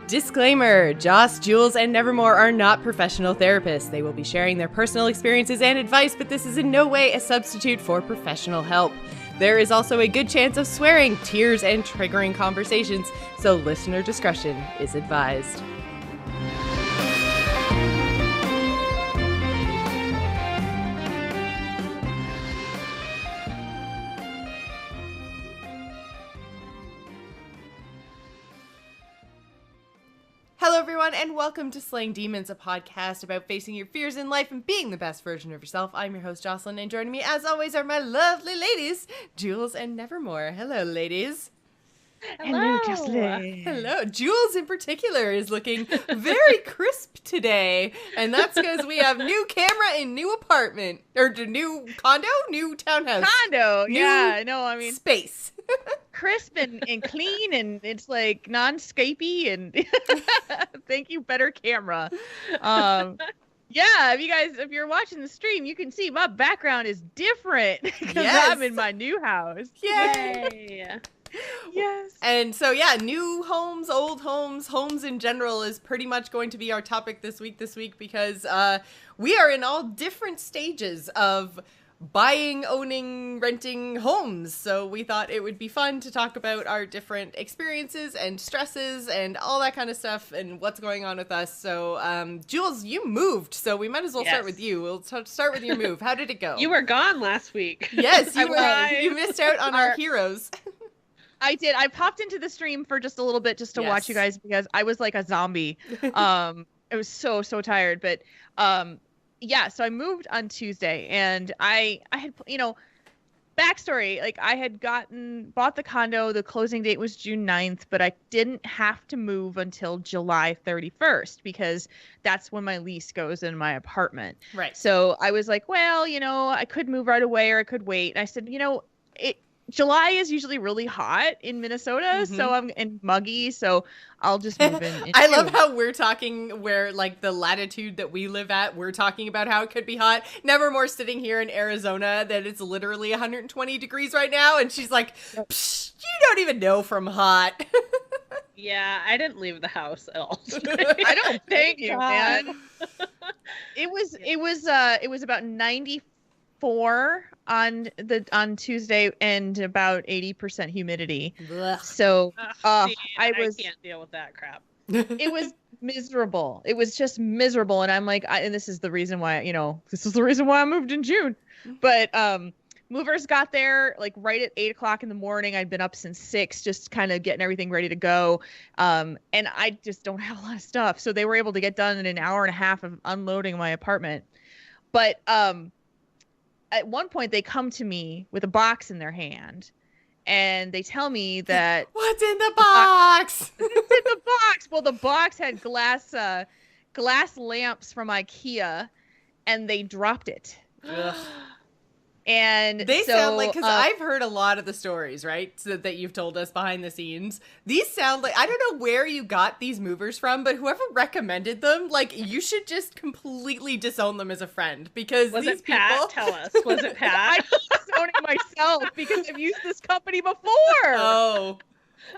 Disclaimer, Joss, Jules, and Nevermore are not professional therapists. They will be sharing their personal experiences and advice, but this is in no way a substitute for professional help. There is also a good chance of swearing, tears, and triggering conversations, so listener discretion is advised. Hello, everyone, and welcome to Slaying Demons, a podcast about facing your fears in life and being the best version of yourself. I'm your host, Jocelyn, and joining me, as always, are my lovely ladies, Jules and Nevermore. Hello, ladies. Hello, Jocelyn. Hello. Jules, in particular, is looking very crisp today, and that's because we have new camera in new apartment, or new condo, new townhouse. Condo, new yeah, no, I mean space. crisp and clean, and it's like non-Skypey, and thank you, better camera. Yeah, if you're watching the stream, you can see my background is different because Yes. I'm in my new house. Yay! Yes. And so, yeah, new homes, old homes, homes in general is pretty much going to be our topic this week because we are in all different stages of buying, owning, renting homes. So we thought it would be fun to talk about our different experiences and stresses and all that kind of stuff and what's going on with us. So, Jules, you moved, so we might as well start with you. We'll start with your move. How did it go? You were gone last week. Yes, you missed out on our heroes. I did. I popped into the stream for just a little bit just to watch you guys because I was like a zombie. I was so tired, but yeah, so I moved on Tuesday, and I had, backstory, like I had bought the condo, the closing date was June 9th, but I didn't have to move until July 31st because that's when my lease goes in my apartment. Right. So I was like, well, I could move right away or I could wait. And I said, July is usually really hot in Minnesota, so and muggy, so I'll just move in. I love how we're talking where, like, the latitude that we live at, we're talking about how it could be hot. Nevermore sitting here in Arizona that it's literally 120 degrees right now, and she's like, psh, you don't even know from hot. Yeah, I didn't leave the house at all. I don't thank you, man. It was about 94 on Tuesday and about 80% humidity. Ugh. So I can't deal with that crap. It was miserable. It was just miserable, and I'm like, and this is the reason why I moved in June. But movers got there like right at 8:00 in the morning. I'd been up since 6, just kind of getting everything ready to go. And I just don't have a lot of stuff, so they were able to get done in an hour and a half of unloading my apartment. But at one point, they come to me with a box in their hand, and they tell me that what's in the box? What's in the box? Well, the box had glass lamps from IKEA, and they dropped it. Ugh. And they so, sound like, because I've heard a lot of the stories, right, so that you've told us behind the scenes. These sound like, I don't know where you got these movers from, but whoever recommended them, like, you should just completely disown them as a friend, because was these it Pat? people... Tell us. Was it Pat? I'm disowning myself because I've used this company before. Oh.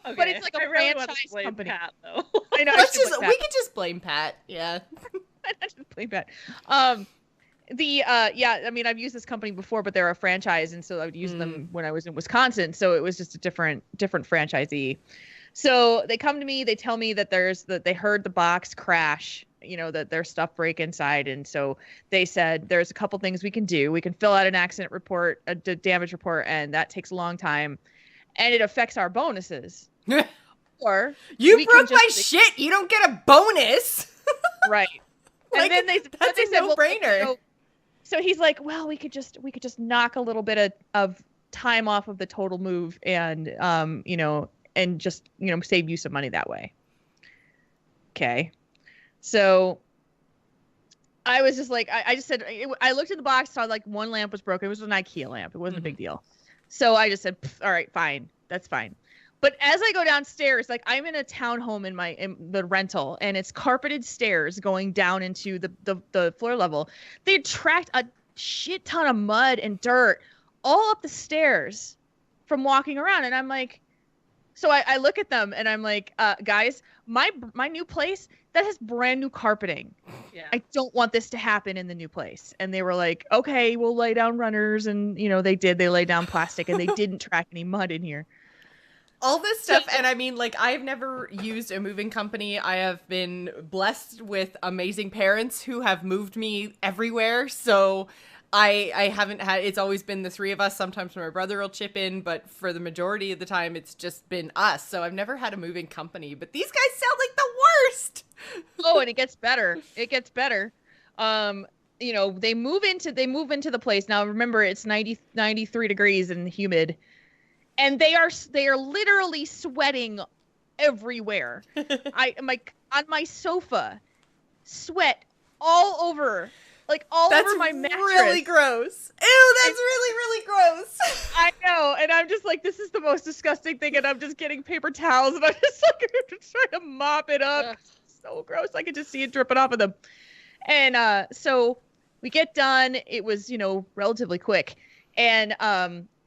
Okay. But it's like a really franchise company. Pat, though. I know. We could just blame Pat. Yeah. I just blame Pat. I mean, I've used this company before, but they're a franchise, and so I would use them when I was in Wisconsin. So it was just a different franchisee. So they come to me, they tell me that they heard the box crash, that their stuff break inside, and so they said there's a couple things we can do. We can fill out an accident report, a damage report, and that takes a long time, and it affects our bonuses. Or you broke my shit. You don't get a bonus. Right. Like, and then that's a no-brainer. So he's like, well, we could just knock a little bit of time off of the total move and and just save you some money that way. Okay, so I was just like, I just said, I looked at the box, saw like one lamp was broken. It was an IKEA lamp. It wasn't a big deal. So I just said, all right, fine, that's fine. But as I go downstairs, like I'm in a townhome in the rental, and it's carpeted stairs going down into the floor level. They tracked a shit ton of mud and dirt all up the stairs from walking around, and I'm like, so I look at them and I'm like, guys, my new place that has brand new carpeting. Yeah. I don't want this to happen in the new place. And they were like, okay, we'll lay down runners, and they did. They laid down plastic, and they didn't track any mud in here. All this stuff, and I mean, like, I've never used a moving company. I have been blessed with amazing parents who have moved me everywhere, so I haven't had, it's always been the three of us. Sometimes my brother will chip in, but for the majority of the time, it's just been us, so I've never had a moving company, but these guys sound like the worst! Oh, and it gets better. It gets better. They move into the place. Now, remember, it's 93 degrees and humid. And they are literally sweating everywhere. I'm like on my sofa, sweat all over, over my mattress. That's really gross. Ew, that's really gross. I know, and I'm just like, this is the most disgusting thing, and I'm just getting paper towels, and I'm just like trying to mop it up. Ugh. So gross. I could just see it dripping off of them. And so we get done. It was relatively quick, and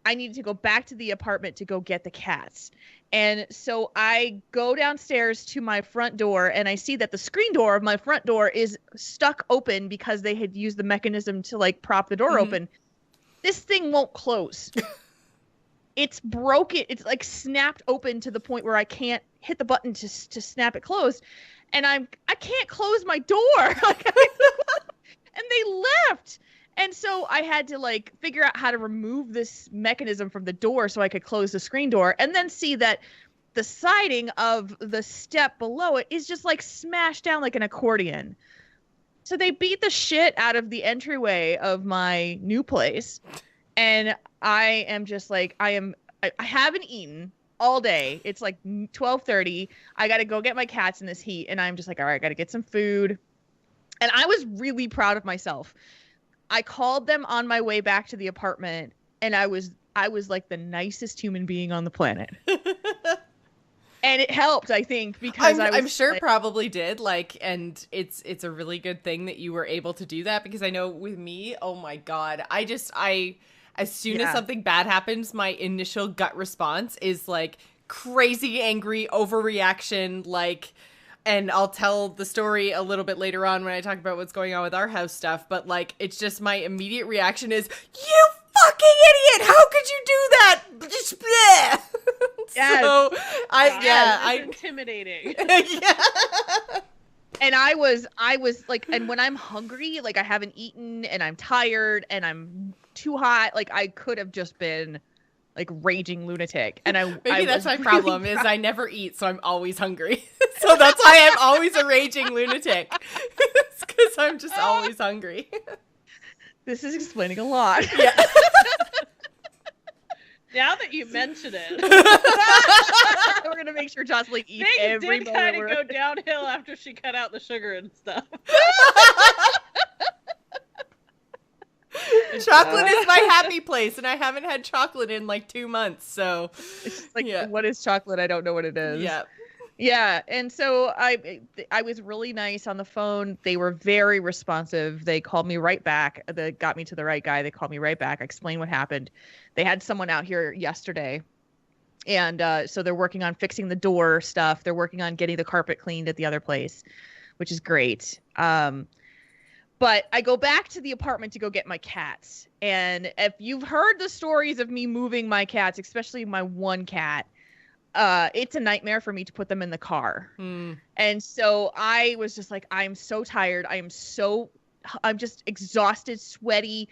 I needed to go back to the apartment to go get the cats. And so I go downstairs to my front door, and I see that the screen door of my front door is stuck open because they had used the mechanism to prop the door open. This thing won't close. It's broken. It's snapped open to the point where I can't hit the button to snap it closed. And I can't close my door. And they left. And so I had to figure out how to remove this mechanism from the door so I could close the screen door, and then see that the siding of the step below it is just smashed down like an accordion. So they beat the shit out of the entryway of my new place. And I am just I haven't eaten all day. It's 12:30. I got to go get my cats in this heat. And I'm just all right, I got to get some food. And I was really proud of myself. I called them on my way back to the apartment, and I was the nicest human being on the planet. And it helped, I think, because I'm sure it probably did. And it's a really good thing that you were able to do that, because I know with me, oh my God, as soon as something bad happens, my initial gut response is crazy, angry, overreaction, and I'll tell the story a little bit later on when I talk about what's going on with our house stuff. But it's just my immediate reaction is, you fucking idiot! How could you do that? Just bleh. Yes. So It's intimidating. Yeah. And I was and when I'm hungry, I haven't eaten, and I'm tired, and I'm too hot, I could have just been raging lunatic. And maybe that's my problem is I never eat, so I'm always hungry. So that's why I'm always a raging lunatic. It's because I'm just always hungry. This is explaining a lot. Yeah. Now that you mention it, We're gonna make sure Jocelyn eats things every did moment. kind of go downhill after she cut out the sugar and stuff. Chocolate is my happy place, and I haven't had chocolate in 2 months, so It's just what is chocolate? I don't know what it is. yeah. Yeah, and so I was really nice on the phone. They were very responsive. They called me right back. They got me to the right guy. They called me right back. I explained what happened. They had someone out here yesterday, and so they're working on fixing the door stuff. They're working on getting the carpet cleaned at the other place, which is great. But I go back to the apartment to go get my cats. And if you've heard the stories of me moving my cats, especially my one cat, it's a nightmare for me to put them in the car. And so I was just I'm so tired. I'm just exhausted, sweaty,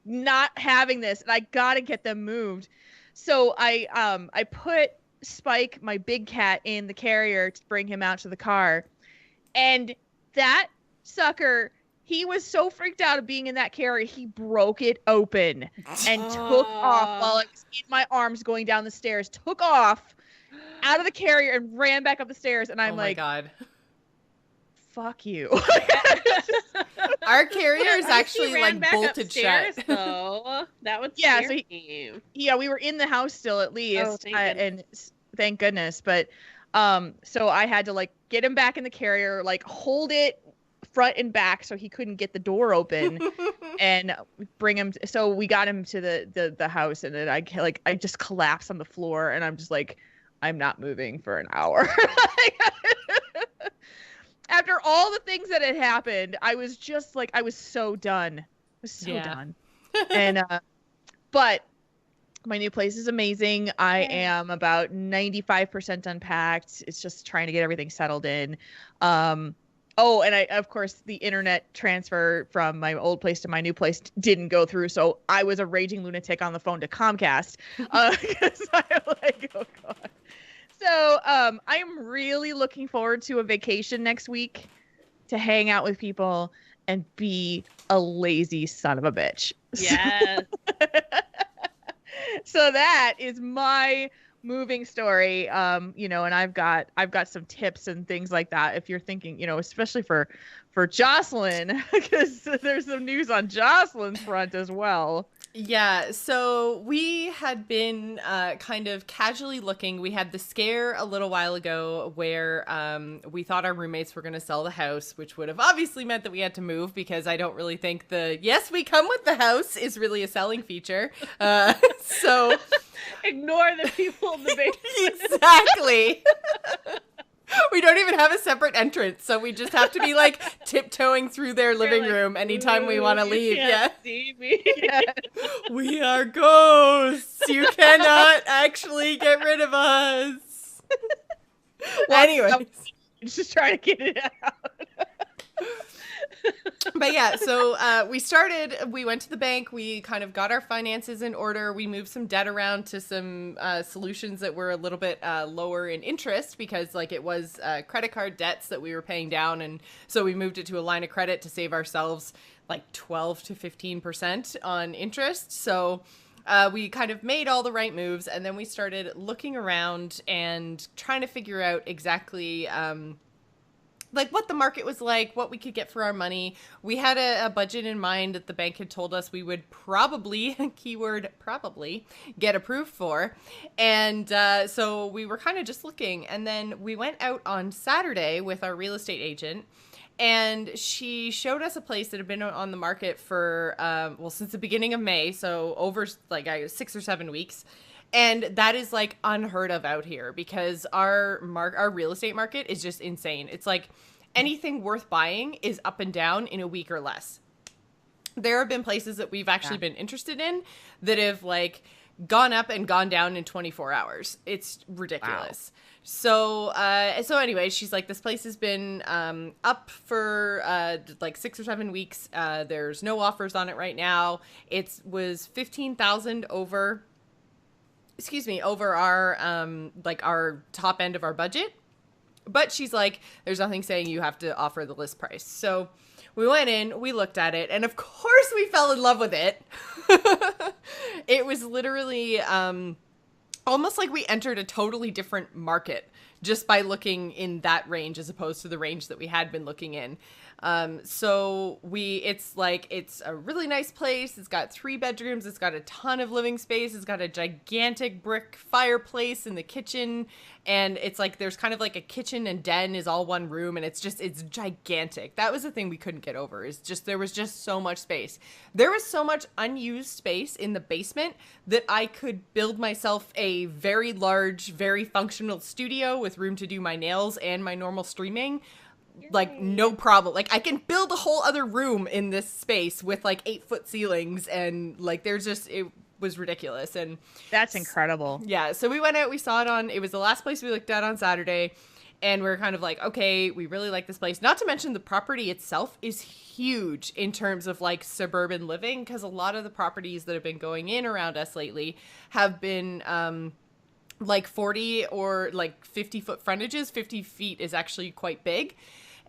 not having this, and I got to get them moved. So I put Spike, my big cat, in the carrier to bring him out to the car. And that sucker He was so freaked out of being in that carrier, he broke it open and took off while it was in my arms going down the stairs, took off out of the carrier and ran back up the stairs. And I'm oh my like, God. Fuck you. Our carrier is actually ran like back bolted upstairs, shut. Though. That would Yeah, scare so me. Yeah, we were in the house still at least. And thank goodness. But so I had to like get him back in the carrier, like hold it front and back so he couldn't get the door open and bring him. So we got him to the house, and then I just collapsed on the floor, and I'm just like, I'm not moving for an hour. After all the things that had happened, I was just like, I was so done. I was so done. And but my new place is amazing. I am about 95% unpacked. It's just trying to get everything settled in. Oh, and of course, the internet transfer from my old place to my new place didn't go through. So I was a raging lunatic on the phone to Comcast. Because I'm like, oh God. So I am really looking forward to a vacation next week to hang out with people and be a lazy son of a bitch. Yes. So that is my moving story. And I've got some tips and things like that. If you're thinking, especially for Jocelyn, because there's some news on Jocelyn's front as well. Yeah, so we had been kind of casually looking. We had the scare a little while ago where we thought our roommates were going to sell the house, which would have obviously meant that we had to move, because I don't really think yes, we come with the house is really a selling feature. So ignore the people in the basement. Exactly. We don't even have a separate entrance, so we just have to be like tiptoeing through their living room anytime we want to leave. Yeah. See me. Yeah. We are ghosts. You cannot actually get rid of us. Anyways, just trying to get it out. But yeah, so we went to the bank, we kind of got our finances in order, we moved some debt around to some solutions that were a little bit lower in interest, because like it was credit card debts that we were paying down, and so we moved it to a line of credit to save ourselves like 12 to 15% on interest. So we kind of made all the right moves, and then we started looking around and trying to figure out exactly like what the market was like, what we could get for our money. We had a budget in mind that the bank had told us we would probably, keyword probably, get approved for. And so we were kind of just looking. And then we went out on Saturday with our real estate agent, and she showed us a place that had been on the market for, since the beginning of May. So over like 6 or 7 weeks. And that is like unheard of out here, because our real estate market is just insane. It's like anything worth buying is up and down in a week or less. There have been places that we've actually been interested in that have like gone up and gone down in 24 hours. It's ridiculous. Wow. So anyway, she's like, this place has been up for like 6 or 7 weeks. There's no offers on it right now. It was $15,000 over our our top end of our budget. But she's like, there's nothing saying you have to offer the list price. So we went in, we looked at it, and of course we fell in love with it. It was literally almost like we entered a totally different market just by looking in that range as opposed to the range that we had been looking in. It's a really nice place. It's got 3 bedrooms. It's got a ton of living space. It's got a gigantic brick fireplace in the kitchen. And it's like, there's kind of like a kitchen and den is all one room. And it's gigantic. That was the thing we couldn't get over, is just, there was just so much space. There was so much unused space in the basement that I could build myself a very large, very functional studio with room to do my nails and my normal streaming. Like, no problem. Like, I can build a whole other room in this space with like 8-foot ceilings, and like it was ridiculous. And that's incredible. Yeah. So we went out, we saw it it was the last place we looked at on Saturday, and we were kind of like, okay, we really like this place. Not to mention the property itself is huge in terms of like suburban living, because a lot of the properties that have been going in around us lately have been like 40 or like 50-foot frontages. 50 feet is actually quite big.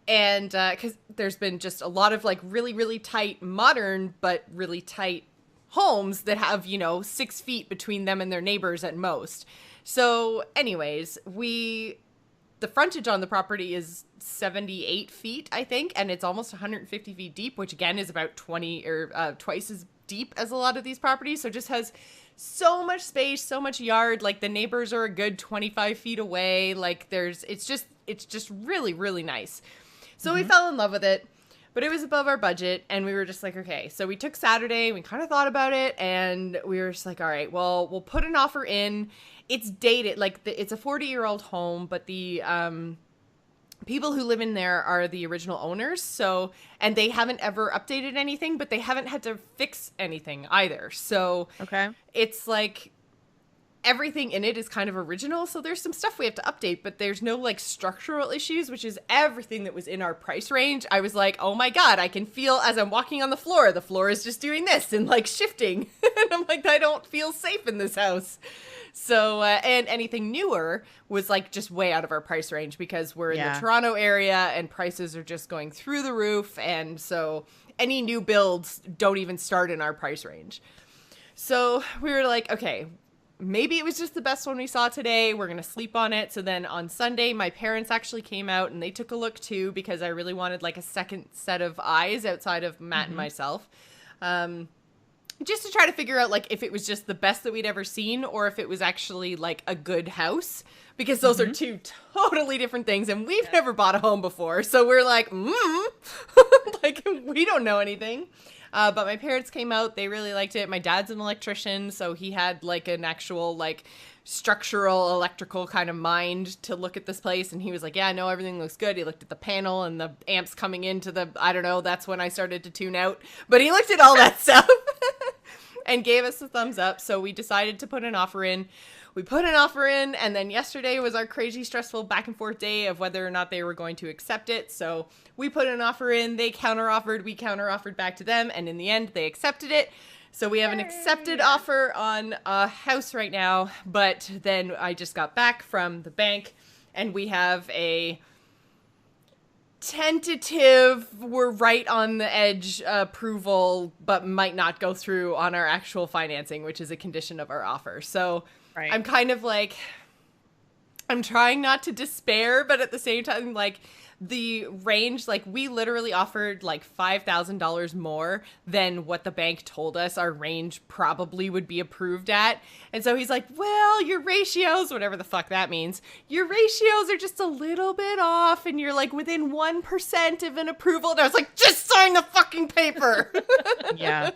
And because there's been just a lot of like really, really tight modern, but really tight homes that have, 6 feet between them and their neighbors at most. So anyways, the frontage on the property is 78 feet, I think, and it's almost 150 feet deep, which again is about 20 or twice as deep as a lot of these properties. So it just has so much space, so much yard. Like the neighbors are a good 25 feet away. Like it's just really, really nice. So we fell in love with it, but it was above our budget, and we were just like, okay. So we took Saturday, we kind of thought about it, and we were just like, all right, well, we'll put an offer in. It's dated, like it's a 40-year-old home, but the people who live in there are the original owners. So, and they haven't ever updated anything, but they haven't had to fix anything either. So Okay. it's like everything in it is kind of original. So there's some stuff we have to update, but there's no like structural issues, which is everything that was in our price range. I was like, oh my God, I can feel as I'm walking on the floor is just doing this and like shifting. And I'm like, I don't feel safe in this house. So, and anything newer was like just way out of our price range because we're in the Toronto area and prices are just going through the roof. And so any new builds don't even start in our price range. So we were like, okay, maybe it was just the best one we saw today. We're going to sleep on it. So then on Sunday, my parents actually came out and they took a look too, because I really wanted like a second set of eyes outside of Matt and myself. Just to try to figure out like if it was just the best that we'd ever seen or if it was actually like a good house, because those are two totally different things. And we've never bought a home before. So we're like, like we don't know anything. But my parents came out. They really liked it. My dad's an electrician, so he had like an actual like structural electrical kind of mind to look at this place. And he was like, yeah, no, everything looks good. He looked at the panel and the amps coming into the, I don't know, that's when I started to tune out. But he looked at all that stuff and gave us a thumbs up. So we decided to put an offer in. We put an offer in, and then yesterday was our crazy stressful back and forth day of whether or not they were going to accept it. So we put an offer in, they counter-offered, we counter-offered back to them, and in the end, they accepted it. So we have an accepted offer on a house right now, but then I just got back from the bank, and we have a tentative, we're right on the edge approval, but might not go through on our actual financing, which is a condition of our offer. So right. I'm kind of like, I'm trying not to despair, but at the same time, like the range, like we literally offered like $5,000 more than what the bank told us our range probably would be approved at. And so he's like, well, your ratios, whatever the fuck that means, your ratios are just a little bit off and you're like within 1% of an approval. And I was like, just sign the fucking paper. Yeah.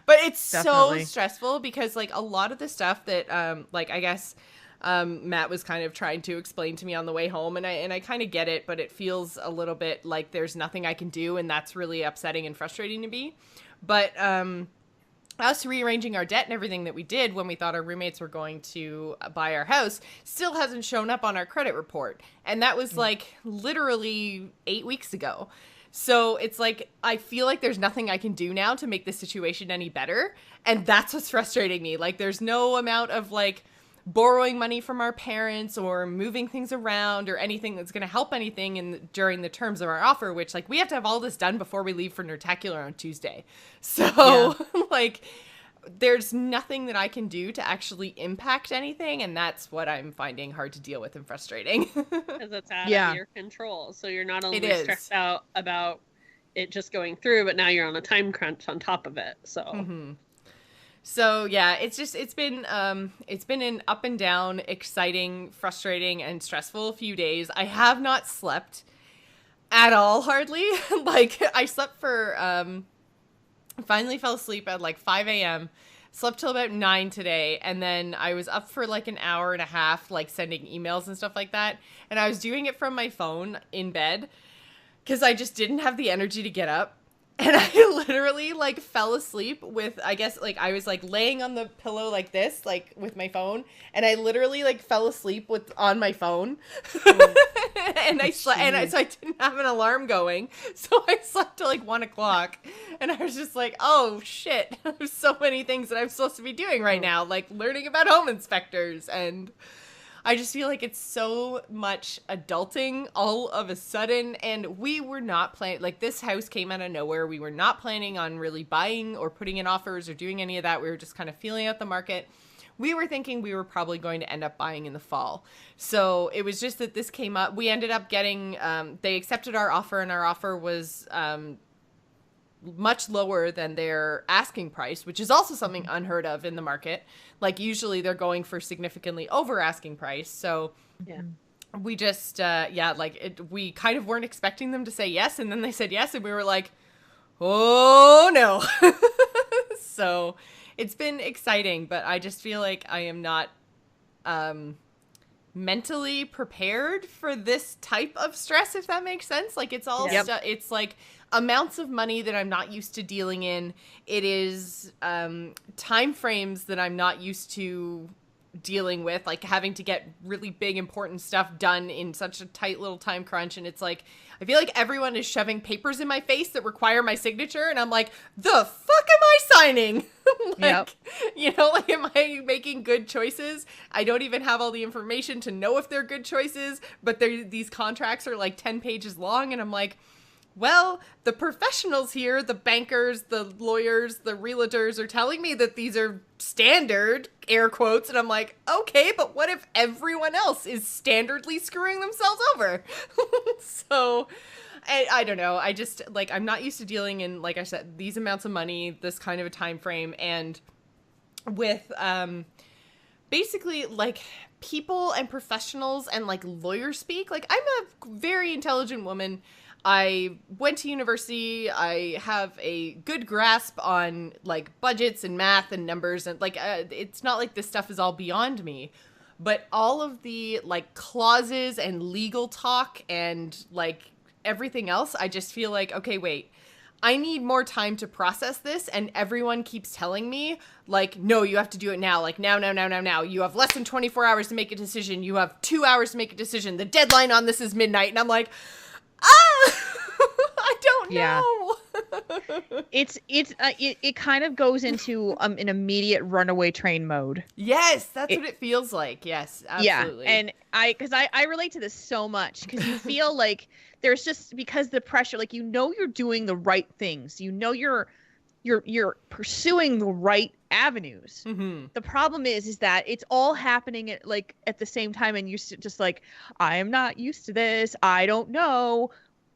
But it's definitely so stressful because like a lot of the stuff that like I guess Matt was kind of trying to explain to me on the way home, and I kind of get it, but it feels a little bit like there's nothing I can do, and that's really upsetting and frustrating to me. But us rearranging our debt and everything that we did when we thought our roommates were going to buy our house still hasn't shown up on our credit report, and that was like literally 8 weeks ago. So it's like, I feel like there's nothing I can do now to make the situation any better, and that's what's frustrating me. Like, there's no amount of like borrowing money from our parents or moving things around or anything that's going to help anything during the terms of our offer, which like we have to have all this done before we leave for Nertacular on Tuesday. So like there's nothing that I can do to actually impact anything. And that's what I'm finding hard to deal with and frustrating. Because it's out of your control. So you're not only stressed out about it just going through, but now you're on a time crunch on top of it. So So yeah, it's been an up and down, exciting, frustrating, and stressful few days. I have not slept at all, hardly. Like I slept for finally fell asleep at like 5 a.m. Slept till about 9 today, and then I was up for like an hour and a half, like sending emails and stuff like that. And I was doing it from my phone in bed because I just didn't have the energy to get up. And I literally like fell asleep with, I guess like I was like laying on the pillow like this, like with my phone, and I literally like fell asleep on my phone. And I slept, so I didn't have an alarm going, so I slept till like 1 o'clock, and I was just like, oh shit, there's so many things that I'm supposed to be doing right now, like learning about home inspectors, and I just feel like it's so much adulting all of a sudden, and we were not planning, like, this house came out of nowhere. We were not planning on really buying or putting in offers or doing any of that. We were just kind of feeling out the market. We were thinking we were probably going to end up buying in the fall. So it was just that this came up. We ended up getting, they accepted our offer, and our offer was much lower than their asking price, which is also something unheard of in the market. Like, usually they're going for significantly over asking price. So yeah, we just, we kind of weren't expecting them to say yes. And then they said yes. And we were like, oh no. So it's been exciting, but I just feel like I am not mentally prepared for this type of stress, if that makes sense. Like, it's all it's like amounts of money that I'm not used to dealing in. It is time frames that I'm not used to dealing with, like having to get really big important stuff done in such a tight little time crunch. And it's like, I feel like everyone is shoving papers in my face that require my signature, and I'm like, the fuck am I signing? You know, like, am I making good choices? I don't even have all the information to know if they're good choices, but these contracts are like 10 pages long, and I'm like, well, the professionals here, the bankers, the lawyers, the realtors are telling me that these are standard, air quotes, and I'm like, okay, but what if everyone else is standardly screwing themselves over? So, I don't know. I just, like, I'm not used to dealing in, like I said, these amounts of money, this kind of a time frame, and with, basically, like, people and professionals and, like, lawyer speak. Like, I'm a very intelligent woman. I went to university. I have a good grasp on, like, budgets and math and numbers, and, like, it's not like this stuff is all beyond me, but all of the, like, clauses and legal talk and, like, everything else, I just feel like, okay, wait, I need more time to process this, and everyone keeps telling me, like, no, you have to do it now, like, now. You have less than 24 hours to make a decision. You have 2 hours to make a decision. The deadline on this is midnight, and I'm like, I don't know. It kind of goes into an immediate runaway train mode. Yes, that's what it feels like. Yes, absolutely. Yeah, and I relate to this so much, because you feel like there's just, because the pressure, like, you know, you're doing the right things, you know, you're pursuing the right avenues. Mm-hmm. The problem is that it's all happening at the same time, and you're just like, I am not used to this. I don't know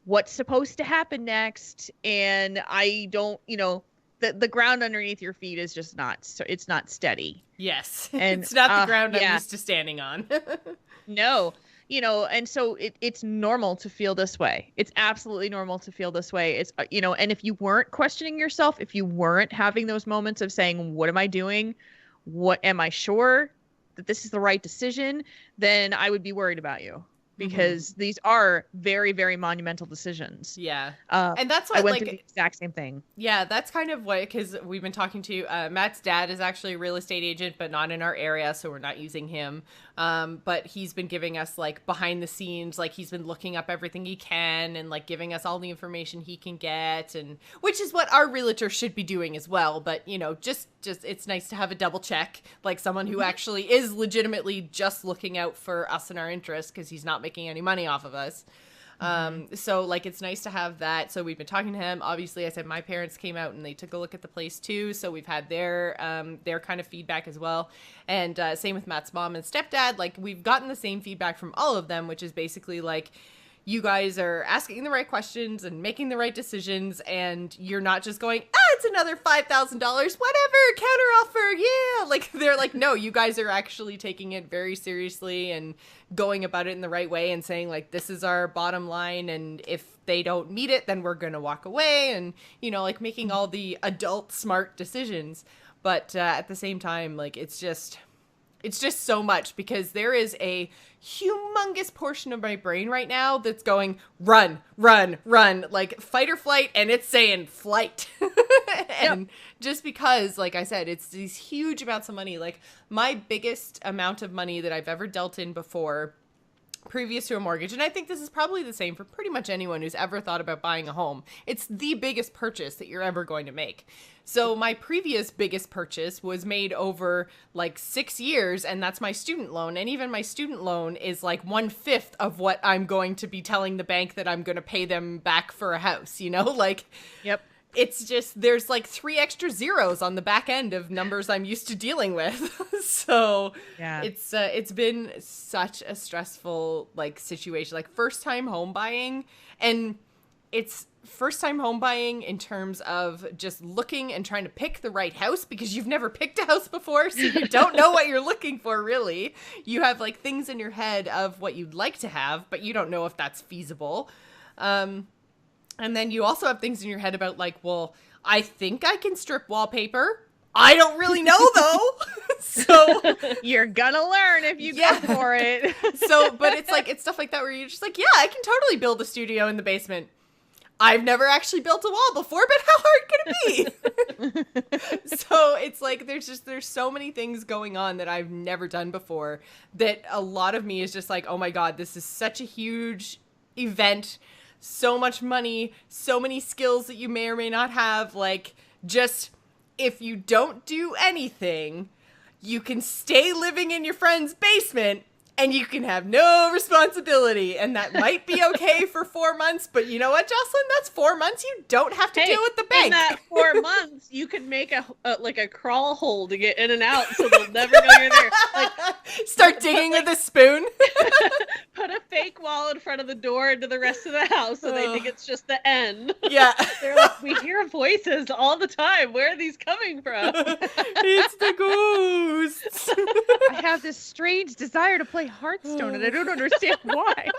what's supposed to happen next, and I don't, you know, the ground underneath your feet is just it's not steady. Yes, and it's not the ground I'm used to standing on. No. You know, and so it's normal to feel this way. It's absolutely normal to feel this way. It's, you know, and if you weren't questioning yourself, if you weren't having those moments of saying, what am I doing? What am I sure that this is the right decision? Then I would be worried about you, because these are very, very monumental decisions. Yeah. And that's what, I went through the exact same thing. Yeah, that's kind of what, because we've been talking to, Matt's dad is actually a real estate agent, but not in our area, so we're not using him. But he's been giving us, like, behind the scenes, like, he's been looking up everything he can and, like, giving us all the information he can get, and which is what our realtor should be doing as well. But, you know, just it's nice to have a double check, like, someone who actually is legitimately just looking out for us and our interests, because he's not making any money off of us. So, like, it's nice to have that. So we've been talking to him. Obviously, I said my parents came out and they took a look at the place too. So we've had their kind of feedback as well. And same with Matt's mom and stepdad. Like, we've gotten the same feedback from all of them, which is basically like, you guys are asking the right questions and making the right decisions, and you're not just going, it's another $5,000, whatever, counteroffer, yeah. Like, they're like, no, you guys are actually taking it very seriously and going about it in the right way and saying, like, this is our bottom line, and if they don't meet it, then we're going to walk away, and, you know, like, making all the adult smart decisions. But at the same time, like, it's just so much, because there is a humongous portion of my brain right now that's going, run, like, fight or flight, and it's saying flight. And just because, like I said, it's these huge amounts of money. Like, my biggest amount of money that I've ever dealt in before previous to a mortgage, and I think this is probably the same for pretty much anyone who's ever thought about buying a home. It's the biggest purchase that you're ever going to make. So my previous biggest purchase was made over like 6 years, and that's my student loan. And even my student loan is like 1/5 of what I'm going to be telling the bank that I'm going to pay them back for a house, you know, like, yep. It's just, there's like 3 extra zeros on the back end of numbers I'm used to dealing with. So yeah, it's been such a stressful like situation, like first time home buying. And it's first time home buying in terms of just looking and trying to pick the right house, because you've never picked a house before. So you don't know what you're looking for, really. You have like things in your head of what you'd like to have, but you don't know if that's feasible. And then you also have things in your head about like, well, I think I can strip wallpaper. I don't really know though. So you're gonna learn if you go for it. So, but it's like, it's stuff like that where you're just like, yeah, I can totally build a studio in the basement. I've never actually built a wall before, but how hard can it be? So it's like, there's so many things going on that I've never done before, that a lot of me is just like, oh my God, this is such a huge event. So much money, so many skills that you may or may not have. Like, just, if you don't do anything, you can stay living in your friend's basement and you can have no responsibility. And that might be okay for 4 months, but you know what, Jocelyn? That's 4 months you don't have to deal with the bank. In that 4 months, you could make a crawl hole to get in and out, so they'll never know you're there. Like, start digging with a spoon. Put a fake wall in front of the door into the rest of the house, so they think it's just the end. Yeah. They're like, we hear voices all the time. Where are these coming from? It's the ghosts. I have this strange desire to play Hearthstone, and I don't understand why.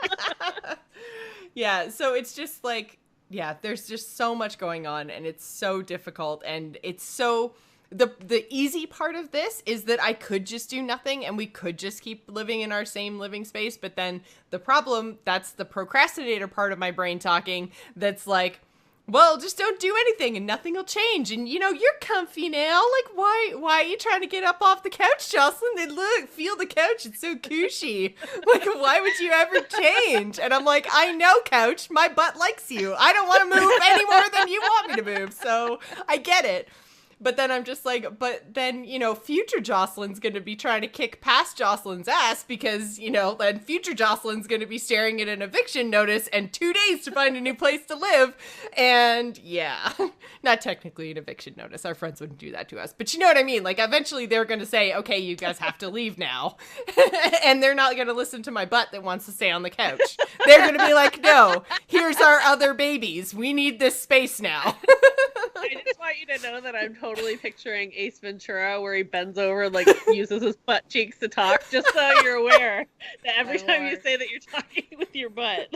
Yeah, so it's just like, yeah, there's just so much going on, and it's so difficult, and it's so... The easy part of this is that I could just do nothing and we could just keep living in our same living space. But then the problem, that's the procrastinator part of my brain talking, that's like, well, just don't do anything and nothing will change. And, you know, you're comfy now. Like, why are you trying to get up off the couch, Jocelyn? Then look, feel the couch. It's so cushy. Like, why would you ever change? And I'm like, I know, couch. My butt likes you. I don't want to move any more than you want me to move. So I get it. But then I'm just like, but then, you know, future Jocelyn's going to be trying to kick past Jocelyn's ass because, you know, then future Jocelyn's going to be staring at an eviction notice and 2 days to find a new place to live. And yeah, not technically an eviction notice. Our friends wouldn't do that to us. But you know what I mean? Like, eventually they're going to say, okay, you guys have to leave now. And they're not going to listen to my butt that wants to stay on the couch. They're going to be like, no, here's our other babies. We need this space now. I just want you to know that I'm totally picturing Ace Ventura where he bends over and like uses his butt cheeks to talk, just so you're aware that every time you say that you're talking with your butt.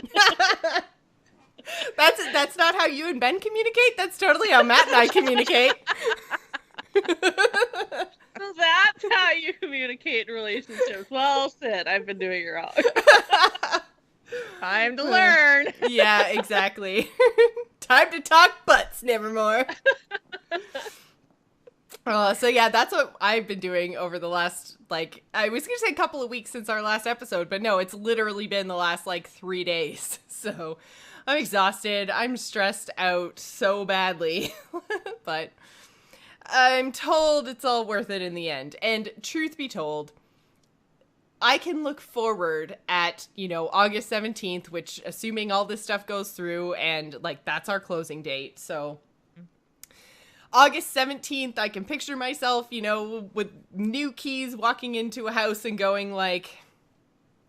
That's not how you and Ben communicate. That's totally how Matt and I communicate. So that's how you communicate in relationships. Well, Sid, I've been doing it wrong. Time to learn. Yeah, exactly. Time to talk butts, Nevermore. So yeah, that's what I've been doing over the last, like, I was going to say a couple of weeks since our last episode, but no, it's literally been the last, like, 3 days. So I'm exhausted. I'm stressed out so badly. But I'm told it's all worth it in the end. And truth be told, I can look forward at, you know, August 17th, which, assuming all this stuff goes through, and, like, that's our closing date. So August 17th, I can picture myself, you know, with new keys walking into a house and going, like,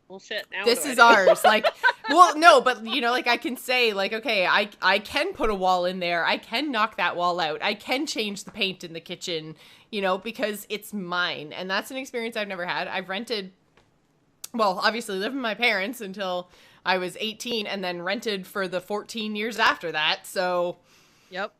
well, shit, now this is ours. Like, well, no, but, you know, like, I can say, like, okay, I can put a wall in there. I can knock that wall out. I can change the paint in the kitchen, you know, because it's mine. And that's an experience I've never had. I've rented... Well, obviously lived with my parents until I was 18 and then rented for the 14 years after that. So, yep.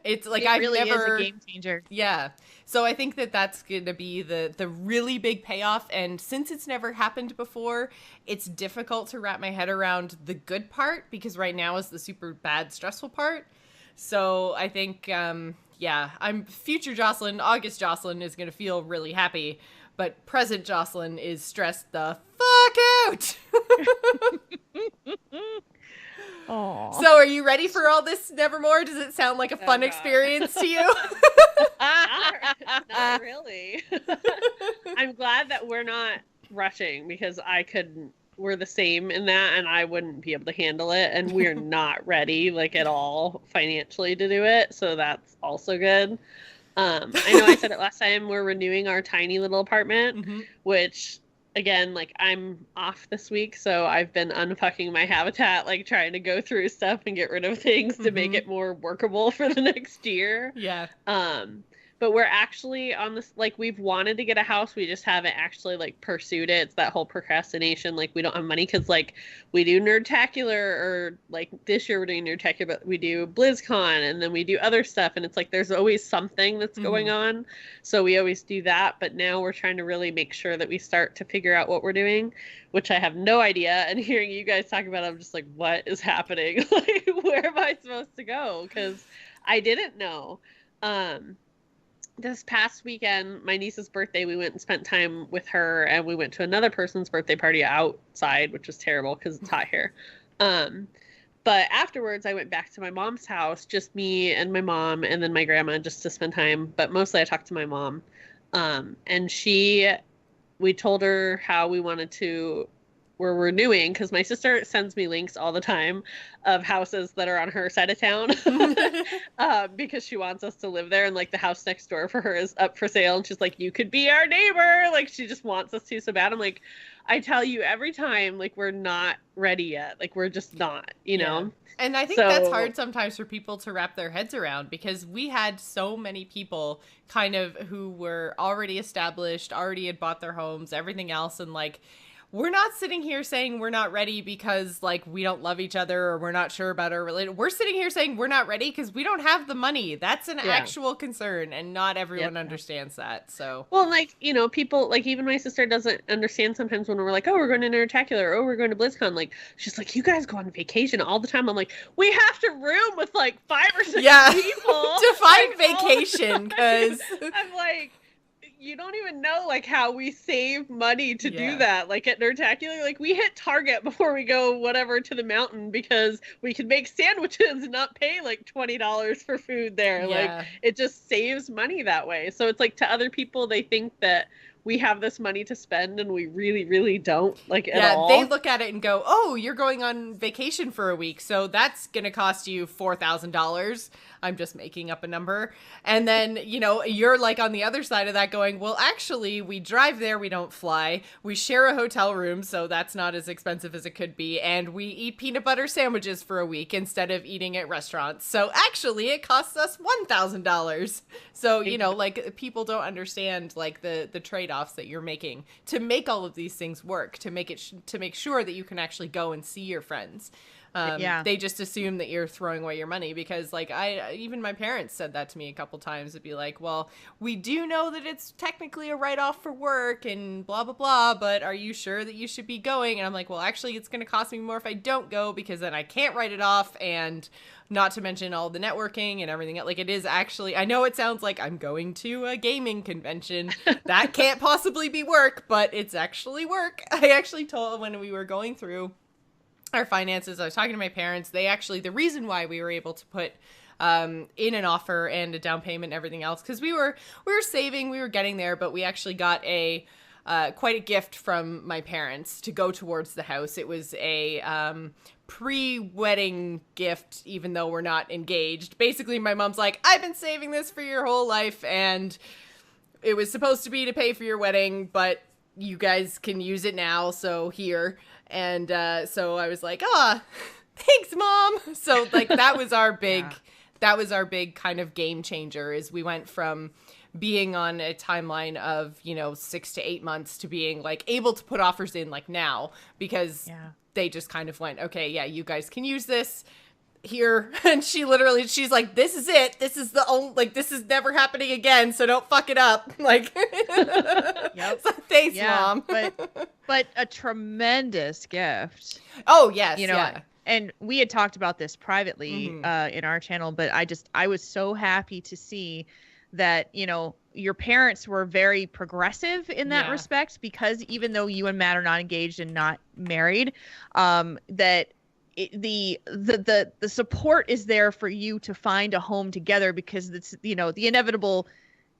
It's like, it really is a game changer. Yeah. So I think that that's going to be the really big payoff. And since it's never happened before, it's difficult to wrap my head around the good part, because right now is the super bad, stressful part. So I think, yeah, future Jocelyn, August Jocelyn is going to feel really happy. But present Jocelyn is stressed the fuck fuck out. Oh. So are you ready for all this Nevermore? Does it sound like a fun experience to you? Not really. I'm glad that we're not rushing because we're the same in that and I wouldn't be able to handle it, and we're not ready like at all financially to do it, so that's also good. I know I said it last time, we're renewing our tiny little apartment, which again, like I'm off this week, so I've been unfucking my habitat, like trying to go through stuff and get rid of things to make it more workable for the next year. Yeah. But we're actually on this, like, we've wanted to get a house, we just haven't actually like pursued it. It's that whole procrastination, like we don't have money because like we do Nerdtacular, or like this year we're doing Nerdtacular, but we do BlizzCon and then we do other stuff, and it's like there's always something that's going on, so we always do that. But now we're trying to really make sure that we start to figure out what we're doing, which I have no idea, and hearing you guys talk about it, I'm just like, what is happening? Like, where am I supposed to go? Because I didn't know. This past weekend, my niece's birthday, we went and spent time with her, and we went to another person's birthday party outside, which was terrible because it's hot here. But afterwards, I went back to my mom's house, just me and my mom, and then my grandma, just to spend time. But mostly I talked to my mom. And we told her how we're renewing, because my sister sends me links all the time of houses that are on her side of town because she wants us to live there, and like the house next door for her is up for sale, and she's like, you could be our neighbor, like she just wants us to so bad. I'm like, I tell you every time, like we're not ready yet, like we're just not, you know. And I think that's hard sometimes for people to wrap their heads around, because we had so many people kind of who were already established, already had bought their homes, everything else, and like, we're not sitting here saying we're not ready because, like, we don't love each other or we're not sure about our relationship. We're sitting here saying we're not ready because we don't have the money. That's an actual concern, and not everyone understands that. So, well, like, you know, people, like, even my sister doesn't understand sometimes when we're like, oh, we're going to Nerdtacular, oh, we're going to BlizzCon. Like, she's like, you guys go on vacation all the time. I'm like, we have to room with, like, 5 or 6 people. To find vacation, because I'm like, you don't even know like how we save money to do that. Like at Nerdtacular, like we hit Target before we go whatever to the mountain because we can make sandwiches and not pay like $20 for food there. Like it just saves money that way. So it's like, to other people, they think that we have this money to spend and we really, really don't, like, at all. They look at it and go, oh, you're going on vacation for a week, so that's going to cost you $4,000. I'm just making up a number. And then, you know, you're like on the other side of that going, well, actually, we drive there, we don't fly. We share a hotel room, so that's not as expensive as it could be. And we eat peanut butter sandwiches for a week instead of eating at restaurants. So actually, it costs us $1,000. So, you know, like, people don't understand, like, the trade-offs that you're making to make all of these things work, to make it to make sure that you can actually go and see your friends. They just assume that you're throwing away your money, because like even my parents said that to me a couple times. It'd be like, well, we do know that it's technically a write-off for work and blah blah blah, but are you sure that you should be going? And I'm like, well, actually, it's going to cost me more if I don't go, because then I can't write it off, and not to mention all the networking and everything. Like, it is actually, I know it sounds like I'm going to a gaming convention. That can't possibly be work, but it's actually work. I actually told, when we were going through our finances, I was talking to my parents. They actually, the reason why we were able to put in an offer and a down payment and everything else, because we were saving, we were getting there, but we actually got quite a gift from my parents to go towards the house. It was a pre-wedding gift, even though we're not engaged. Basically, my mom's like, I've been saving this for your whole life, and it was supposed to be to pay for your wedding, but you guys can use it now, so here. And so I was like, thanks, Mom. So like, that was our big kind of game changer, is we went from being on a timeline of, 6 to 8 months to being like able to put offers in like now, because they just kind of went, okay, yeah, you guys can use this here. And she's like, this is it. This is the only, like, this is never happening again, so don't fuck it up. Like, so thanks, Mom. but a tremendous gift. Oh, yes. And we had talked about this privately in our channel, but I was so happy to see that, your parents were very progressive in that Yeah. respect, because even though you and Matt are not engaged and not married, that the support is there for you to find a home together, because it's, you know, the inevitable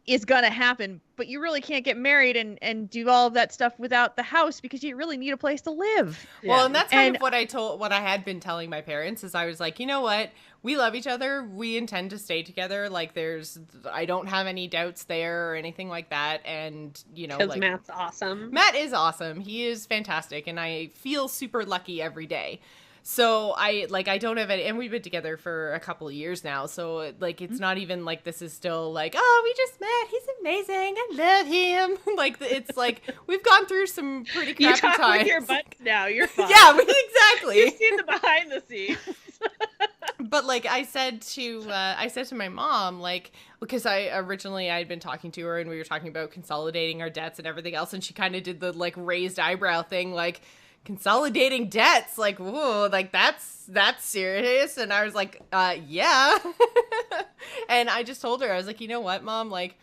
is gonna happen, but you really can't get married and do all of that stuff without the house, because you really need a place to live. Well, and that's kind And of what I had been telling my parents is I was like, you know what? We love each other. We intend to stay together. Like I don't have any doubts there or anything like that. And, you know, Because like Matt's awesome. Matt is awesome. He is fantastic. And I feel super lucky every day. So I don't have any, and we've been together for a couple of years now. So like, it's not even like this is still like, oh, we just met. He's amazing. I love him. Like it's like we've gone through some pretty crappy You talk times. with your butts now. You're fine. Yeah, exactly. You've seen the behind the scenes. But like I said to my mom, like, because I'd been talking to her and we were talking about consolidating our debts and everything else, and she kind of did the like raised eyebrow thing, like, consolidating debts, like, whoa, like that's serious. And I was like, yeah. And I just told her, I was like, you know what, Mom, like,